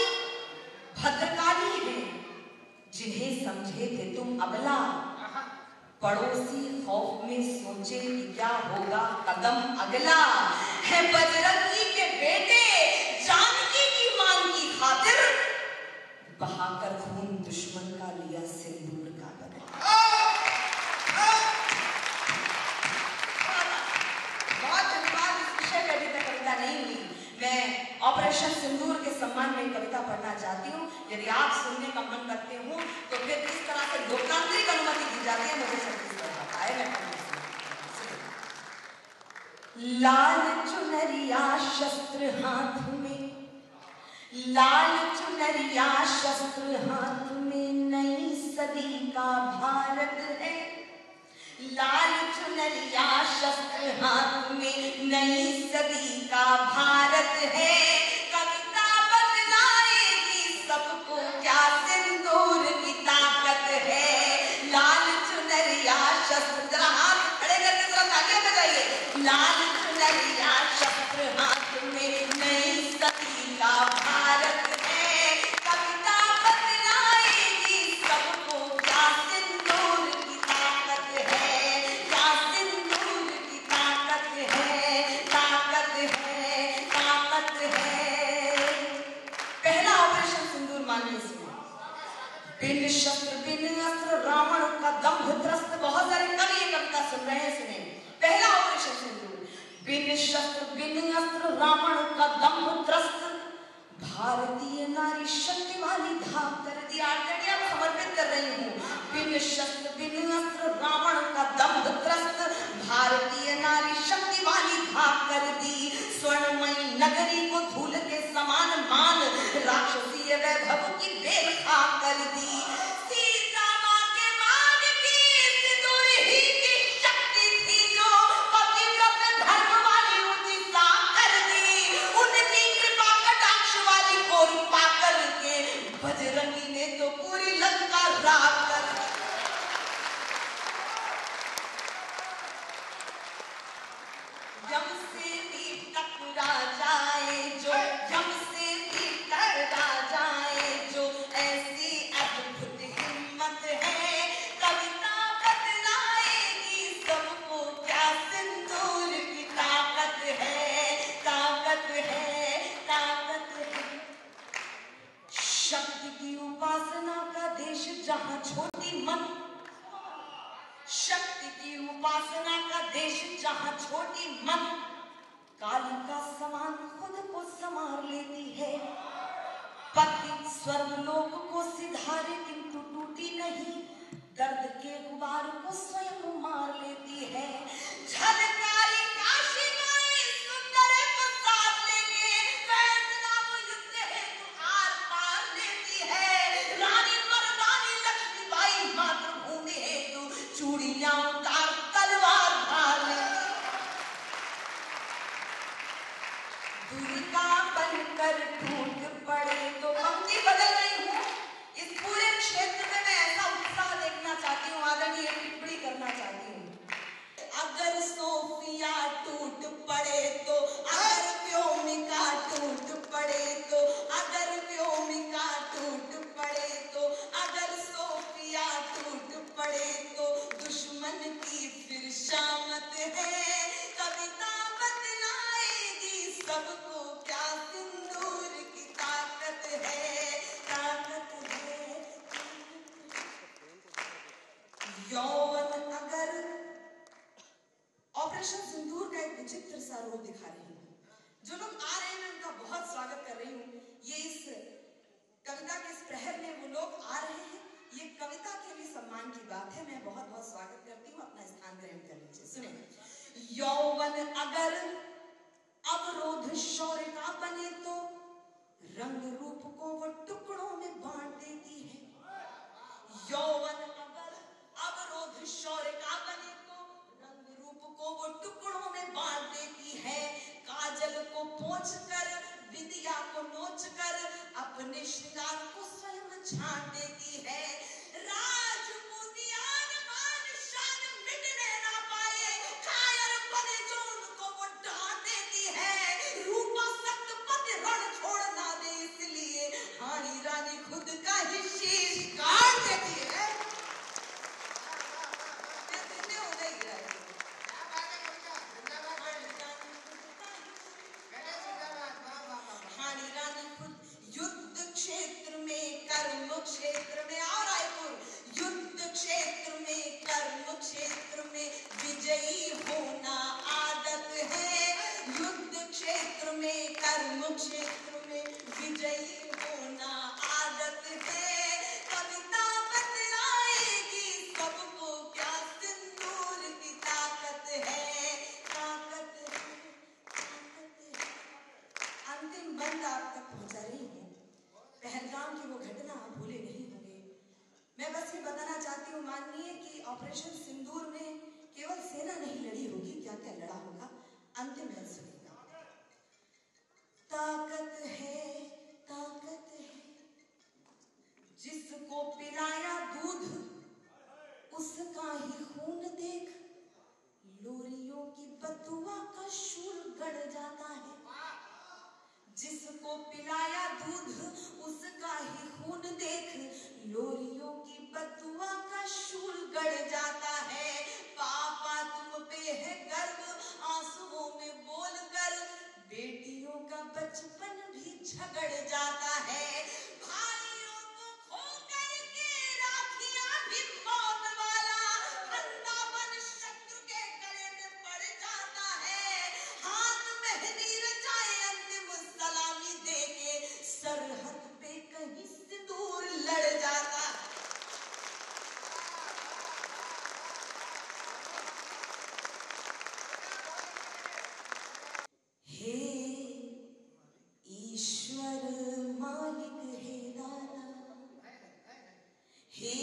भद्रकाली हैं जिन्हें समझे थे तुम अबला। पड़ोसी खौफ में सोचे कि क्या होगा कदम अगला। है बजरंगी के बेटे जानकी की मान की खातिर, बहाकर खून दुश्मन का लिया सिंदूर का बदला। बहुत धन्यवाद। इस विषय पर अभी तक कविता नहीं हुई। मैं ऑपरेशन सिंदूर के सम्मान में कविता पढ़ना चाहती हूँ। यदि आप सुनने का मन रखते हो तो फिर किस तरह से लोकतांत्रिक अनुमति दी जाती है मुझे छत्तीसगढ़ पता है। लाल चुनरिया शस्त्र हाथ में, लाल चुनरिया शस्त्र हाथ में, नई सदी का भारत है। लाल चुनरिया शस्त्र हाथ में, नई सदी का भारत है। कविता बदलाएगी सबको, क्या सिंदूर की ताकत है। लाल चुनरिया शस्त्र, जरा हाथ खड़े करके जरा तालियां बजाइए। लाल चुनरिया शस्त्र हाथ में, नई सदी का भारत है। कविता बदलाएगी सबको, क्या सिंदूर की ताकत है, क्या सिंदूर की ताकत है, ताकत है, ताकत है। पहला ऑपरेशन सिंदूर मानिए सुनो। बिन शस्त्र बिन अस्त्र रावण का दंभ त्रस्त। बहुत सारे कवि ये कविता सुन रहे हैं, सुने। पहला ऑपरेशन सिंदूर। बिन शस्त्र बिन अस्त्र रावण का दंभ त्रस्त, भारतीय नारी शक्ति वाली धाम कर दी। आर्टिया को समर्पित कर रही हूँ। बिन शस्त्र बिन अस्त्र रावण का दंभ त्रस्त, भारतीय नारी शक्ति वाली धाम कर दी। स्वर्णमयी नगरी को धूल के समान मान, राक्षसीय वैभव की बेखा कर दी। सीता माँ के बाद की सिंदूर ही की शक्ति थी जो पतिव्रत धर्म वाली ऊंची सा कर दी। उनकी कृपा कटाक्ष वाली कोर पाकर के बजरंगी ने तो पूरी लंका राख कर दी। यम से भी टकरा जाए जो, यम से भी टकरा जाए जो, ऐसी अद्भुत हिम्मत है। कविता बदलाएगी सबको, क्या सिंदूर की ताकत है, ताकत है, ताकत है। शक्ति की उपासना का देश जहाँ छोटी मन, शक्ति की उपासना का देश जहाँ छोटी मन, कालिका समान खुद को संवार लेती है। पति स्वर्गलोक को सिधारे किंतु टूटी नहीं, दर्द के गुबार को स्वयं मार लेती है। झलकारी काशी माई सुंदर को साथ लेके, फैसला वो युद्ध है तो हार पार लेती है। रानी मर्दानी लक्ष्मीबाई मातृभूमि है तो चूड़ियां उतार तलवार धार लेती। दुर्गा बनकर टूट पड़े तो पंक्ति बदल रही हूँ। इस पूरे क्षेत्र में मैं ऐसा उत्साह देखना चाहती हूँ, आदरणीय टिप्पणी करना चाहती हूँ। अगर सोफी सम्मान की बात है। मैं बहुत बहुत स्वागत करती हूँ, अपना स्थान ग्रहण कर लीजिए। सुने, यौवन अगर अवरोध शौर्य का बने तो रंग रूप को वो टुकड़ों में बांट देती है। यौवन अगर अवरोध शौर्य का बने तो रंग रूप को वो टुकड़ों में बांट देती है। काजल को पोंछ कर, विद्या को नोच कर अपने श्रृंगार को स्वयं छाट देती है। राजपूतियान मान शान मिटने ना पाए, कायर बने जो उनको वो डांट देती है। रूपा सख्त पति रण छोड़ ना दे, इसलिए हानी रानी खुद का ही शीश काट देती है। हानी रानी खुद युद्ध क्षेत्र में, कर्म क्षेत्र में, और रायपुर युद्ध क्षेत्र में, कर्म क्षेत्र में विजयी होना आदत है। युद्ध क्षेत्र में, कर्म क्षेत्र में विजयी होना आदत है। कविता बतलाएगी सबको क्या सिंदूर की ताकत है, ताकत है, ताकत है। अंतिम बंद आप तक पहुंचा रही हूँ। पहलगाम की वो घटना आप भूले नहीं होंगे। मैं बस ये बताना चाहती हूँ माननीय कि ऑपरेशन सिंदूर में केवल सेना नहीं लड़ी होगी, क्या क्या लड़ा होगा। अंतिम है, सुनिएगा। ताकत है, ताकत है, जिसको पिलाया दूध उसका ही खून देख लोरियों की बदुआ का शूल गड़ जाता है। जिसको पिलाया दूध उसका ही खून देख लोरियों की बदुआ का शूल गड़ जाता है। पापा तुम पे है गर्व, आंसुओं में बोलकर बेटियों का बचपन भी झगड़ जाता है। भाइयों को खोकर के राखियां भी मौत वाला वृंदावन शत्रु के गले में पड़ जाता है। हाथ मेहंदी रचाए अंतिम सलामी देके सरहद पे कहीं सिंदूर लड़ जाता है। हे ईश्वर मालिक हे दाता, हे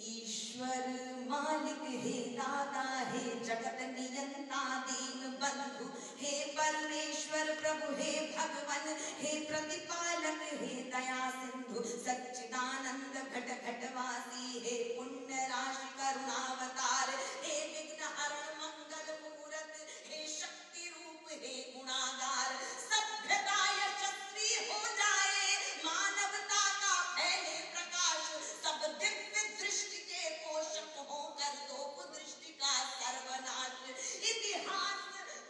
ईश्वर मालिक हे दाता, हे जगत नियंता दीन बंधु, हे परमेश्वर प्रभु, हे भगवन, हे प्रतिपालक, हे दया सिंधु, सच्चिदानंद घट घटवासी, हे पुण्य राशि करुणावतार, हे विघ्न हरण मंगल मूरत, हे शक्ति रूप, हे गुणागार। सभ्यता यशस्वी हो जाए, मानवता का फैले प्रकाश, सब दिव्य दृष्टि के पोषक होकर लोक दृष्टि का सर्वनाश। इतिहास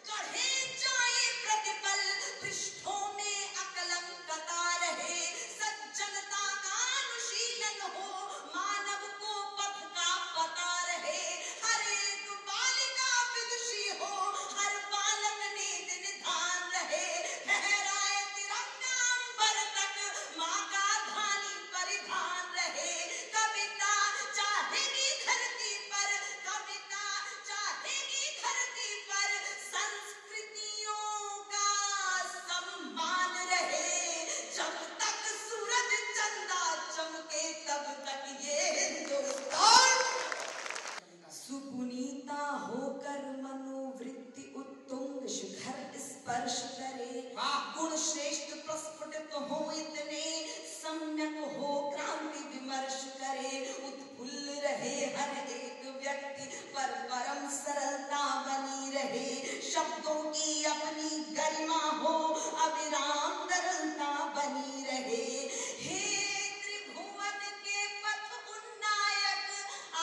गढ़े जाए प्रतिपल, पृष्ठों में अकलंकता रहे, सज्जनता का अनुशीलन हो, मानव को पथ का पता रहे। हर एक बालिका विदुषी हो, हर बालक नीत निधान रहे, फहराए तिरंगा अंबर तक, माँ का धानी परिधान रहे। कविता चाहेगी धरती पर, कविता चाहेगी धरती पर, संस्कृतियों का सम्मान रहे। जब तक सूरज चंदा चमके तब तक ये हिंदुस्तान सुपुनीता होकर मनोवृत्ति उत्तुंग शिखर स्पर्श करे। गुण श्रेष्ठ प्रस्फुटित हो इतने, सम्यक हो क्रांति विमर्श करे। उत्फुल्ल रहे हर एक व्यक्ति पर परम सरलता बनी रहे, शब्दों की अपनी गरिमा हो, अविराम तरलता बनी रहे। हे त्रिभुवन के पथ उन्नायक,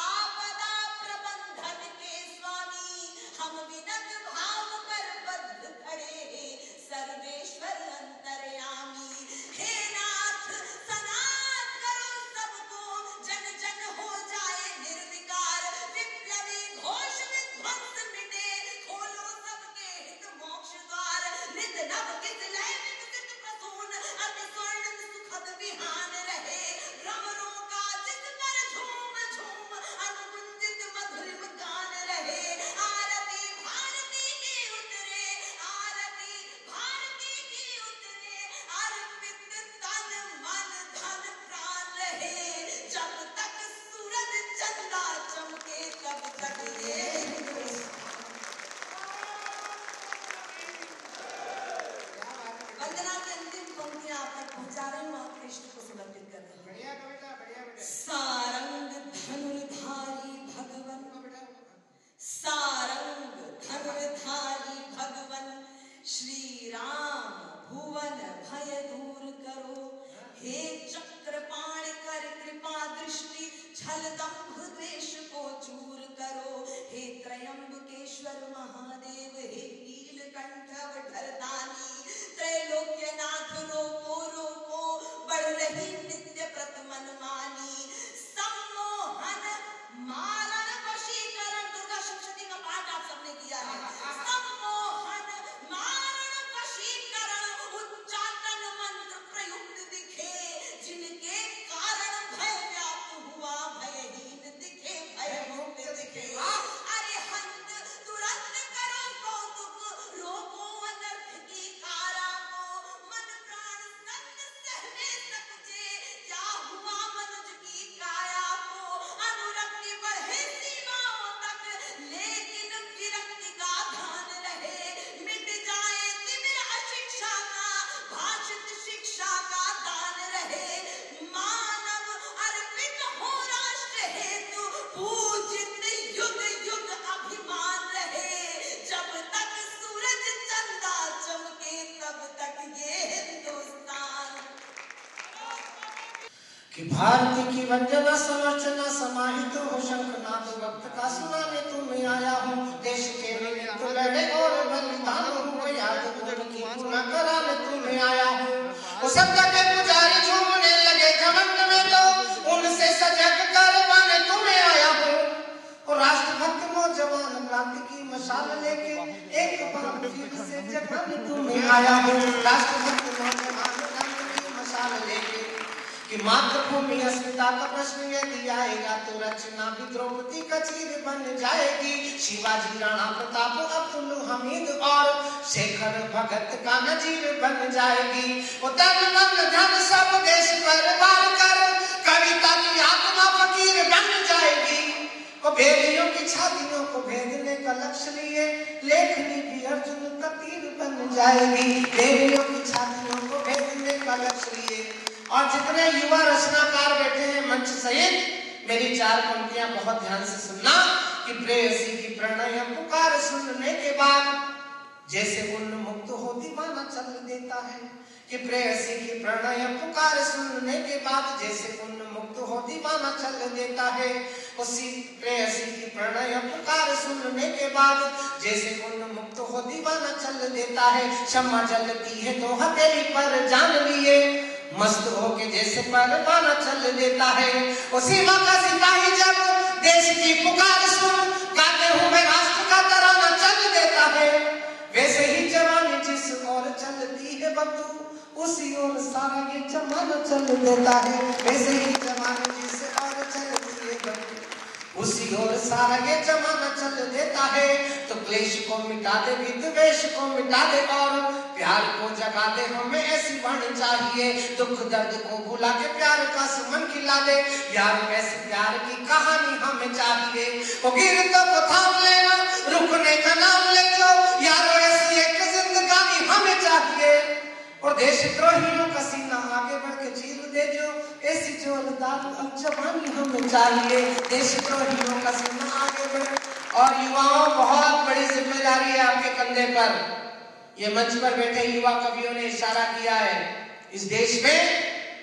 आपदा प्रबंधन के स्वामी, हम विनत भाव कर बद्ध खड़े हैं, सर्वेश्वर अंतर्यामी। हे नाथ सनाथ करो सबको, जन जन हो जाए निर्विकार, विप्लवी घोष विध्वंस मिटे, खोलो सबके हित मोक्ष द्वार। नित नव किस लय विकसित प्रसून, अति स्वर्णिम सुखद विहान रहे, भ्रमरों का जिस पर झूम झूम कि भारती की वंदना समर्चना समाहित हो शंखनाद वक्त का सुनाने तुम्हें आया हूँ। देश के निमित्त लड़े और बलिदान हुए याद उनकी पुनः कराने तुम्हें आया हूँ। वो सब के पुजारी झूमने लगे घमंड में तो उनसे सजग करवाने तुम्हें आया हूँ। और राष्ट्रभक्त नौजवान क्रांति की मशाल लेके एक बार फिर से जगाने तुम्हें आया हूँ। राष्ट्रभक्त नौजवान क्रांति की मशाल लेके कि मातृभूमि अस्मिता का प्रश्न यदि आएगा तो रचना भी द्रौपदी का चीर बन जाएगी। शिवाजी राणा प्रताप अब्दुल हमीद और शेखर भगत का नजीर बन जाएगी। वो तन मन धन सब देश पर वार कर कविता की आत्मा फकीर बन जाएगी। वो भेड़ियों की छातियों को भेदने का लक्ष्य लिए लेखनी भी अर्जुन का तीर बन जाएगी। भेड़ियों की छातियों को भेदने का लक्ष्य लिए। और जितने युवा रचनाकार बैठे हैं मंच सहित, मेरी 4 पंक्तियां बहुत ध्यान से सुनना कि प्रेयसी की प्रणय पुकार सुनने के बाद जैसे उन्मुक्त हो दीवाना चल देता है। कि प्रेयसी की प्रणय पुकार सुनने के बाद जैसे उन्मुक्त हो दीवाना चल देता है। उसी प्रेयसी की प्रणय पुकार सुनने के बाद जैसे उन्मुक्त हो दीवाना चल देता है। क्षमा जलती है तो हथेली पर जान लिए मस्त होके जैसे परवाना चल देता है। उसी माँ का सिपाही जब देश की पुकार सुन गाते हुए राष्ट्र का तराना चल देता है। वैसे ही जवानी जिस ओर चलती है बंधु उसी ओर सारा ये जमाना चल देता है। वैसे ही जवानी जिस ओर चलती है बंधु उसी ओर सारा ये जमाना चल देता है। तो क्लेश को मिटा दे विद्वेष को मिटा दे और प्यार को जगा दे। हमें ऐसी वाणी चाहिए दुख दर्द को भुला के प्यार का सुमन खिला दे। यार ऐसे प्यार की कहानी हमें चाहिए। वो गिरतों को थाम लेना रुकने का नाम ले जो यारो ऐसी एक जिंदगानी हमें चाहिए। और देशद्रोहियों का सीना आगे बढ़ के चीर दे जो ऐसी जोरदार अब जवानी हमें चाहिए। देशद्रोहियों का सीना आगे बढ़े। और युवाओं बहुत बड़ी जिम्मेदारी है आपके कंधे पर। ये मंच पर बैठे युवा कवियों ने इशारा किया है। इस देश में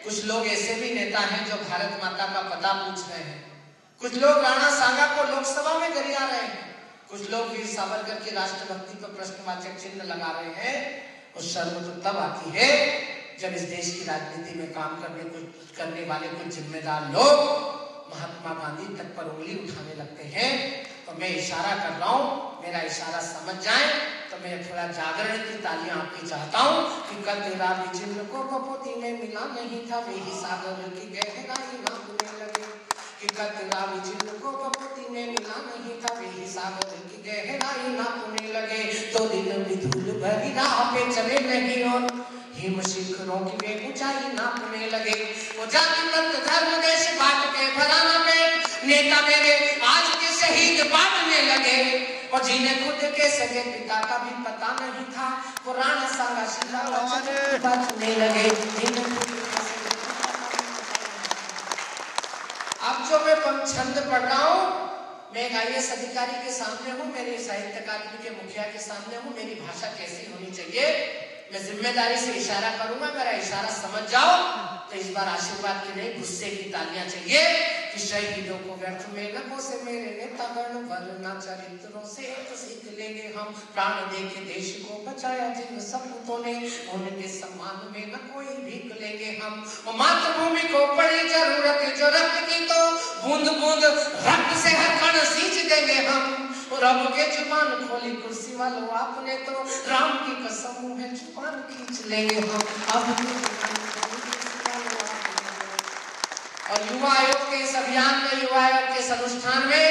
कुछ लोग ऐसे भी नेता हैं जो भारत माता का पता पूछ रहे हैं। कुछ लोग राणा सांगा को लोकसभा में गरिया रहे हैं। कुछ लोग वीर सावरकर की राष्ट्रभक्ति पर प्रश्नवाचक चिन्ह लगा रहे हैं। और शर्म तो तब आती है जब इस देश की राजनीति में काम करने वाले कुछ जिम्मेदार लोग महात्मा गांधी तक पर उंगली उठाने लगते हैं। तो मैं इशारा कर रहा हूँ, मेरा इशारा समझ जाए तो मैं थोड़ा जागरण की तालियां आपकी चाहता हूँ कि कल तेरा विचित्र को कपोती में मिला नहीं था वही सागर की गहराई नापने लगे। कि कल तेरा विचित्र को कपोती में मिला नहीं था वही सागर की गहराई नापने लगे। तो दिन भी धूल भरी राह पे चले नहीं और हिम शिखरों की वे ऊंचाई नापने लगे। वो जाति पंथ धर्म देश बांट के भराना पे नेता मेरे आज के शहीद बांटने लगे। और जिन्हें खुद के सगे पिता का भी पता नहीं था वो राणा सांगा शिला बांटने लगे। अब जो मैं छंद पढ़ रहा हूँ मैं एक IAS अधिकारी के सामने हूँ, मेरे साहित्य अकादमी के मुखिया के सामने हूँ। मेरी भाषा कैसी होनी चाहिए मैं जिम्मेदारी से इशारा करूंगा। मेरा इशारा समझ जाओ तो इस बार आशीर्वाद की नहीं गुस्से की तालियां चाहिए। कि शहीदों को व्यर्थ में न कोसे मेरे नेतागण वरना चरित्रों से एक सीख लेंगे हम। प्राण दे के देश को बचाया जिन सपूतों ने उनके सम्मान में न कोई भीख लेंगे हम। मातृभूमि को पड़ी जरूरत जो रक्त की तो बूंद बूंद रक्त से हर कण सींच देंगे हम। और अब के जुबान खोली कुर्सी वालों आपने तो राम की कसम है जुबान खींच लेंगे हम। और युवा आयोग के इस अभियान में युवा आयोग के इस अनुष्ठान में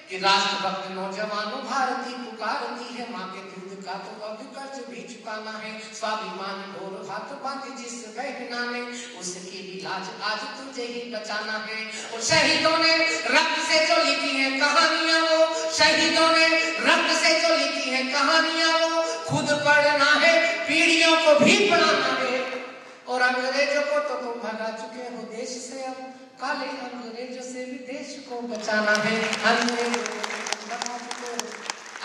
कि राष्ट्रभक्त नौजवानों भारती पुकारती है माँ के दूध का तो अब कर्ज भी चुकाना है। स्वाभिमान ढोर हाथ बांधे जिस बहना ने उसकी भी लाज आज तुझे ही बचाना है। और शहीदों ने रक्त से जो लिखी है कहानियां वो शहीदों ने रक्त से जो लिखी है कहानियां वो खुद पढ़ना है पीढ़ियों को भी पढ़ाना है। और अंग्रेजों को तो तुम भगा चुके हो देश से अब काले अंग्रेजों से भी देश को बचाना है।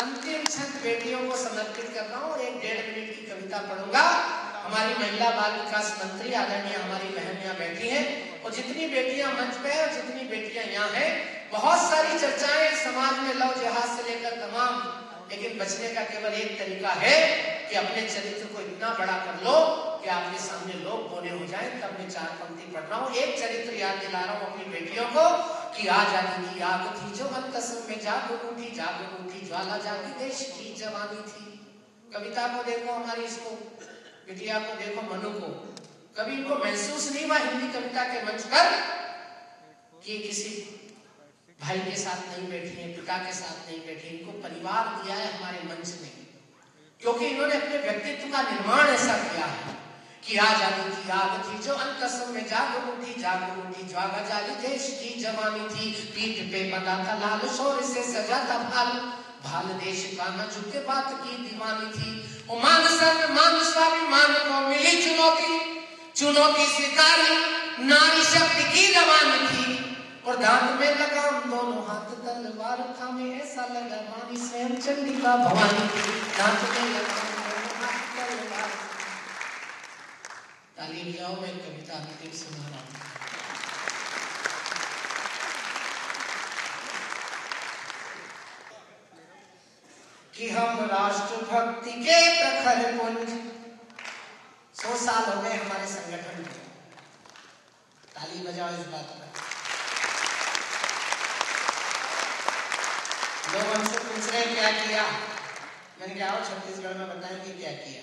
अंतिम छंद बेटियों को समर्पित कर रहा हूँ। 1-1.5 मिनट की कविता पढ़ूंगा। हमारी महिला बाल विकास मंत्री आदरणीय हमारी बहन यहाँ बैठी हैं, और जितनी बेटियां मंच पे और जितनी बेटियां यहाँ हैं, बहुत सारी चर्चाएं समाज में लव जिहाद से लेकर तमाम, लेकिन बचने का केवल एक तरीका है कि अपने चरित्र को इतना बड़ा कर लो कि आपके सामने लोग बोले हो जाएं। तब मैं 4 पंक्ति पढ़ रहा हूँ, एक चरित्र याद दिला रहा हूँ अपनी बेटियों को कि आजादी की आग थी जो अंतस में जाग उठी ज्वाला जागी देश की जवानी थी। कविता को देखो, हमारी इसको बिटिया को देखो, मनु को, कभी इनको महसूस नहीं हुआ हिंदी कविता के मंच पर कि किसी भाई के साथ नहीं बैठी है, पिता के साथ नहीं बैठी, इनको परिवार दिया है हमारे मंच ने, क्योंकि इन्होंने अपने व्यक्तित्व का निर्माण ऐसा किया है कि आजादी की आग थी जो अंतसम में जाग उठी ज्वाला जागी देश की जवानी थी। पीठ पे बंधा था लाल शोर से सजा था भाल देश का न झुके बात की दीवानी थी। मान स्वाभिमान को मिली चुनौती स्वीकारी, नारी शक्ति की रवानी थी, और दांत में लगाम दोनों हाथ तलवार थामे, ऐसा लगा मानी स्वयं चंडिका भवानी थी। दांत में लगाम दोनों हाथ तलवार। ताली बजाओ, मैं कविता अंतिम सुना रहा हूं। कि हम राष्ट्र भक्ति के प्रखर पुंज, 100 साल हो गए हमारे संगठन में। ताली बजाओ इस बात पर। लोग हमसे पूछ रहे क्या किया, मैंने कहा छत्तीसगढ़ में बताएंगे क्या किया।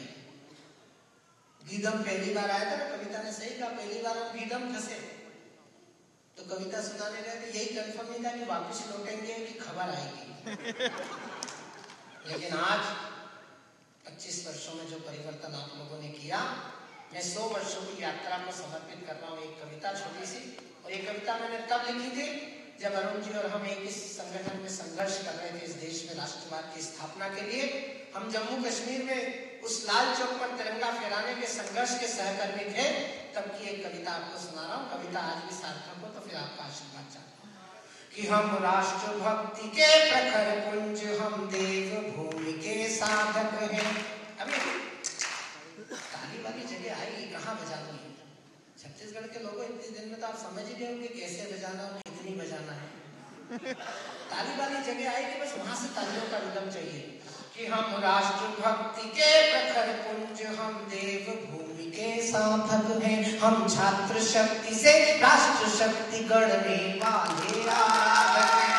गीदम पहली बार आया था ना, कविता ने सही कहा, पहली बार हम गीदम फंसे तो कविता सुनाने गए थे, यही कंफर्म नहीं था कि वापस लौटेंगे कि खबर आएगी। लेकिन आज 25 वर्षों में जो परिवर्तन आप लोगों ने किया, मैं 100 वर्षों की यात्रा को समर्पित कर रहा हूँ। एक कविता छोटी सी, और ये कविता मैंने तब लिखी थी जब अरुण जी और हम एक इस संगठन में संघर्ष कर रहे थे, इस देश में राष्ट्रवाद की स्थापना के लिए। हम जम्मू कश्मीर में उस लाल चौक पर तिरंगा फहराने के संघर्ष के सहकर्मी थे। तब की एक कविता आपको सुना रहा हूँ। कविता आज भी सार्थक हो तो फिर आपका आशीर्वाद चाहता हूँ कि हम राष्ट्र भक्ति के प्रखर पुंज, हम देव भूमि के साधक हैं। अभी ताली वाली जगह आएगी, कहाँ बजानी है? छत्तीसगढ़ के लोगों, इतने दिन में तो आप समझ ही गए होंगे कैसे बजाना है, कितनी बजाना है। ताली वाली जगह आएगी, बस वहां से तालियों का रिदम चाहिए कि हम राष्ट्र भक्ति के प्रखर पुंज, हम देव भूमि के साधक हैं, हम छात्र शक्ति से राष्ट्र शक्ति गढ़ने वाले आराधक हैं।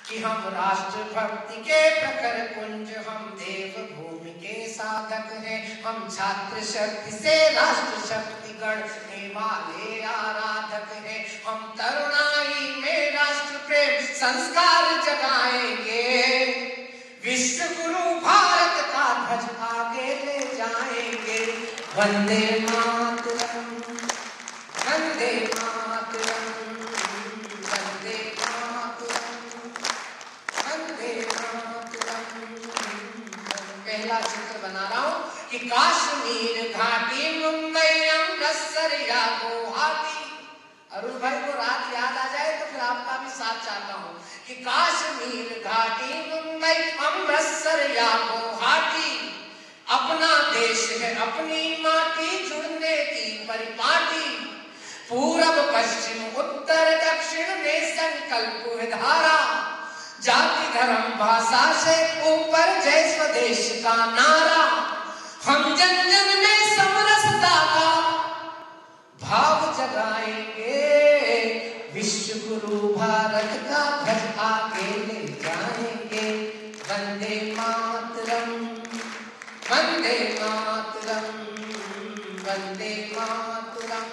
कि हम राष्ट्र भक्ति के प्रखर पुंज, हम देव भूमि के साधक हैं, हम छात्र शक्ति से राष्ट्र शक्ति गढ़ने वाले आराधक हैं। हम तरुणाई में राष्ट्र प्रेम संस्कार जगाएंगे, विश्व गुरु भारत का ध्वज आगे ले जाएंगे। वंदे मातरम, वंदे मातरम, वंदे मातरम, वंदे मातरम। पहला चित्र बना रहा हूं कि कश्मीर घाटी, मुंबई, अमृतसर या गुवाहाटी। अरुण भाई को रात याद आ जाए तो फिर आपका भी साथ चाहता हूं कि कश्मीर घाटी, मुंबई, अमृतसर या गुवाहाटी, अपना देश है अपनी माटी, जुड़ने की परिपाटी। पूरब पश्चिम उत्तर दक्षिण में संकल्प है धारा, जाति धर्म भाषा से ऊपर जय स्वदेश का नारा। हम जन जन में समरसता का भाव जगाएंगे, विश्व गुरु भारत का ध्वज आगे ले जाएंगे। वंदे मातरम, वंदे मातरम, वंदे मातरम,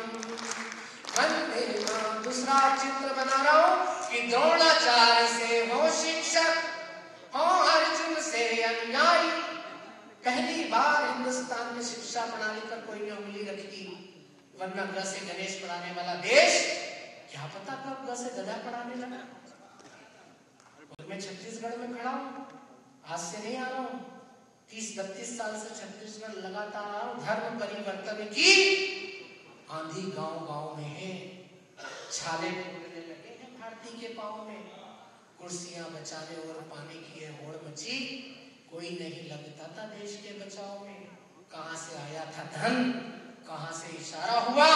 वंदे मातरम। दूसरा चित्र बना रहा हूं कि द्रोणाचार्य से हो शिक्षक, हो अर्जुन से अनुयायी। पहली बार हिंदुस्तान में शिक्षा प्रणाली पर कोई ने उंगली रखी, वरना ग से गणेश पढ़ाने वाला देश, क्या पता कब ग से गधा पढ़ाने लगा। और मैं छत्तीसगढ़ में खड़ा हूं, आज से नहीं आ रहा हूं, 30-32 साल से छत्तीसगढ़ लगातार आ रहा हूं। धर्म परिवर्तन की आंधी गांव गांव में है, छाले फूटने लगे हैं भारती के पांव में, कुर्सियां बचाने और पाने की है होड़ मची, कोई नहीं लगता था देश के बचाव में। कहां से आया था धन, कहां से इशारा हुआ।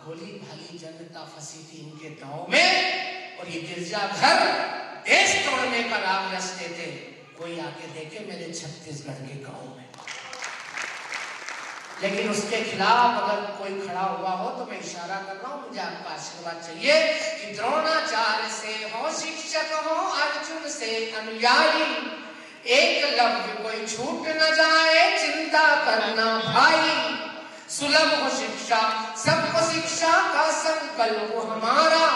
भोली भाली जनता फंसी थी इनके दांव में, और ये गिरजाघर देश तोड़ने का राग रचते थे। कोई आके देखे मेरे छत्तीसगढ़ के गांव में। लेकिन उसके खिलाफ अगर कोई खड़ा हुआ हो तो मैं इशारा कर रहा हूं, मुझे आपका आशीर्वाद चाहिए कि द्रोणाचार्य से हो शिक्षक, हो अर्जुन से अनुयायी, एकलव्य कोई छूट न जाए, चिंता करना भाई। सुलभ हो शिक्षा, सबको शिक्षा का संकल्प हमारा।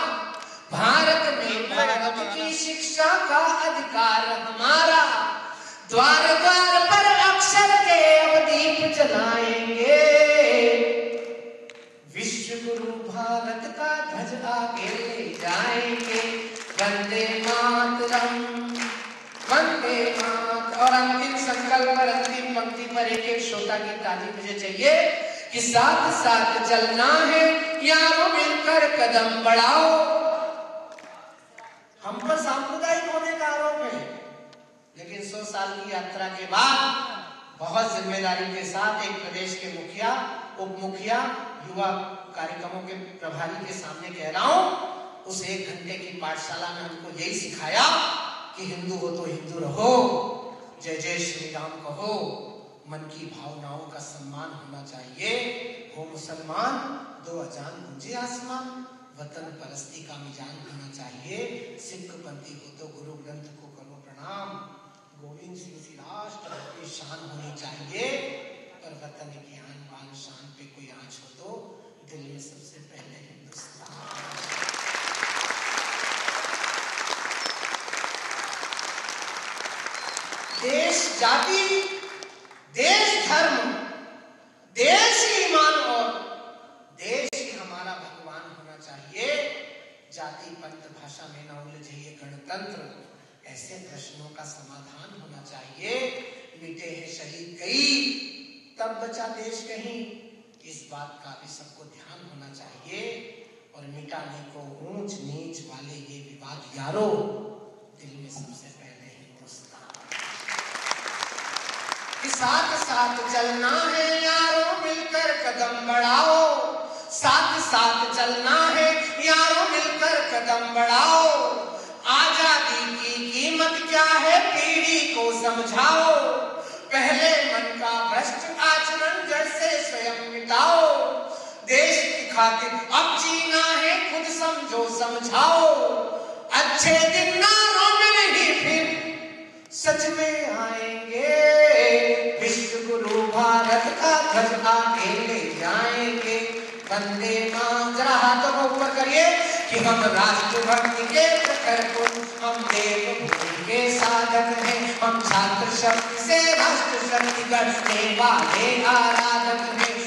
भारत में भारत की शिक्षा का अधिकार हमारा। द्वार द्वार पर अक्षर के अब दीप जलाएंगे। विश्व गुरु भारत का ध्वज आगे ले जाएंगे। वंदे मातरम, वंदे मातरम। और अंतिम संकल्प पर, अंतिम पंक्ति पर एक श्रोता की ताली मुझे चाहिए कि साथ साथ चलना है यारों, मिलकर कदम बढ़ाओ। हम पर सांप्रदायिक होने का आरोप है, लेकिन 100 साल की यात्रा के बाद बहुत जिम्मेदारी के साथ एक प्रदेश के मुखिया, उप मुखिया, युवा कार्यक्रमों के प्रभारी के सामने कह रहा हूं, उस 1 घंटे की पाठशाला में हमको यही सिखाया कि हिंदू हो तो हिंदू रहो, जय जय श्री राम कहो, मन की भावनाओं का सम्मान होना चाहिए। हो मुसलमान, 2 अजान गूंजे आसमान, वतन परस्ती का मिजान होना चाहिए। सिख पंथी हो तो गुरु ग्रंथ को करो प्रणाम। गोविंद सिंह जी राष्ट्र की शान होनी चाहिए, पर वतन की आन बान शान पे कोई आंच हो तो दिल में सबसे पहले हिंदुस्तान। देश जाति, देश धर्म, देश ईमान और देश ही हमारा भगवान होना चाहिए। जाति पंथ भाषा में न उलझे ये गणतंत्र, ऐसे प्रश्नों का समाधान होना चाहिए। मिटे हैं शहीद कई, तब बचा देश कहीं, इस बात का भी सबको ध्यान होना चाहिए। और मिटाने को ऊंच नीच वाले ये विवाद यारो, दिल में सबसे पहले हिंदुस्तान। साथ साथ चलना है यारों, मिलकर कदम बढ़ाओ। साथ साथ चलना है यारों, मिलकर कदम बढ़ाओ। आजादी की कीमत क्या है, पीढ़ी को समझाओ। पहले मन का भ्रष्ट आचरण जड़ से स्वयं मिटाओ। देश की खातिर अब जीना है, खुद समझो समझाओ। अच्छे दिन नारों में नहीं फिर सच में आएंगे। विश्व गुरु भारत का ध्वज आगे ले जाएंगे। वंदे मातरम। जरा हाथों को ऊपर करिए कि हम राष्ट्रभक्ति के प्रखर पुरुष, हम देवभूमि के साधक हैं। हम छात्र शक्ति से राष्ट्र शक्ति गढ़ने वाले आराधक हैं।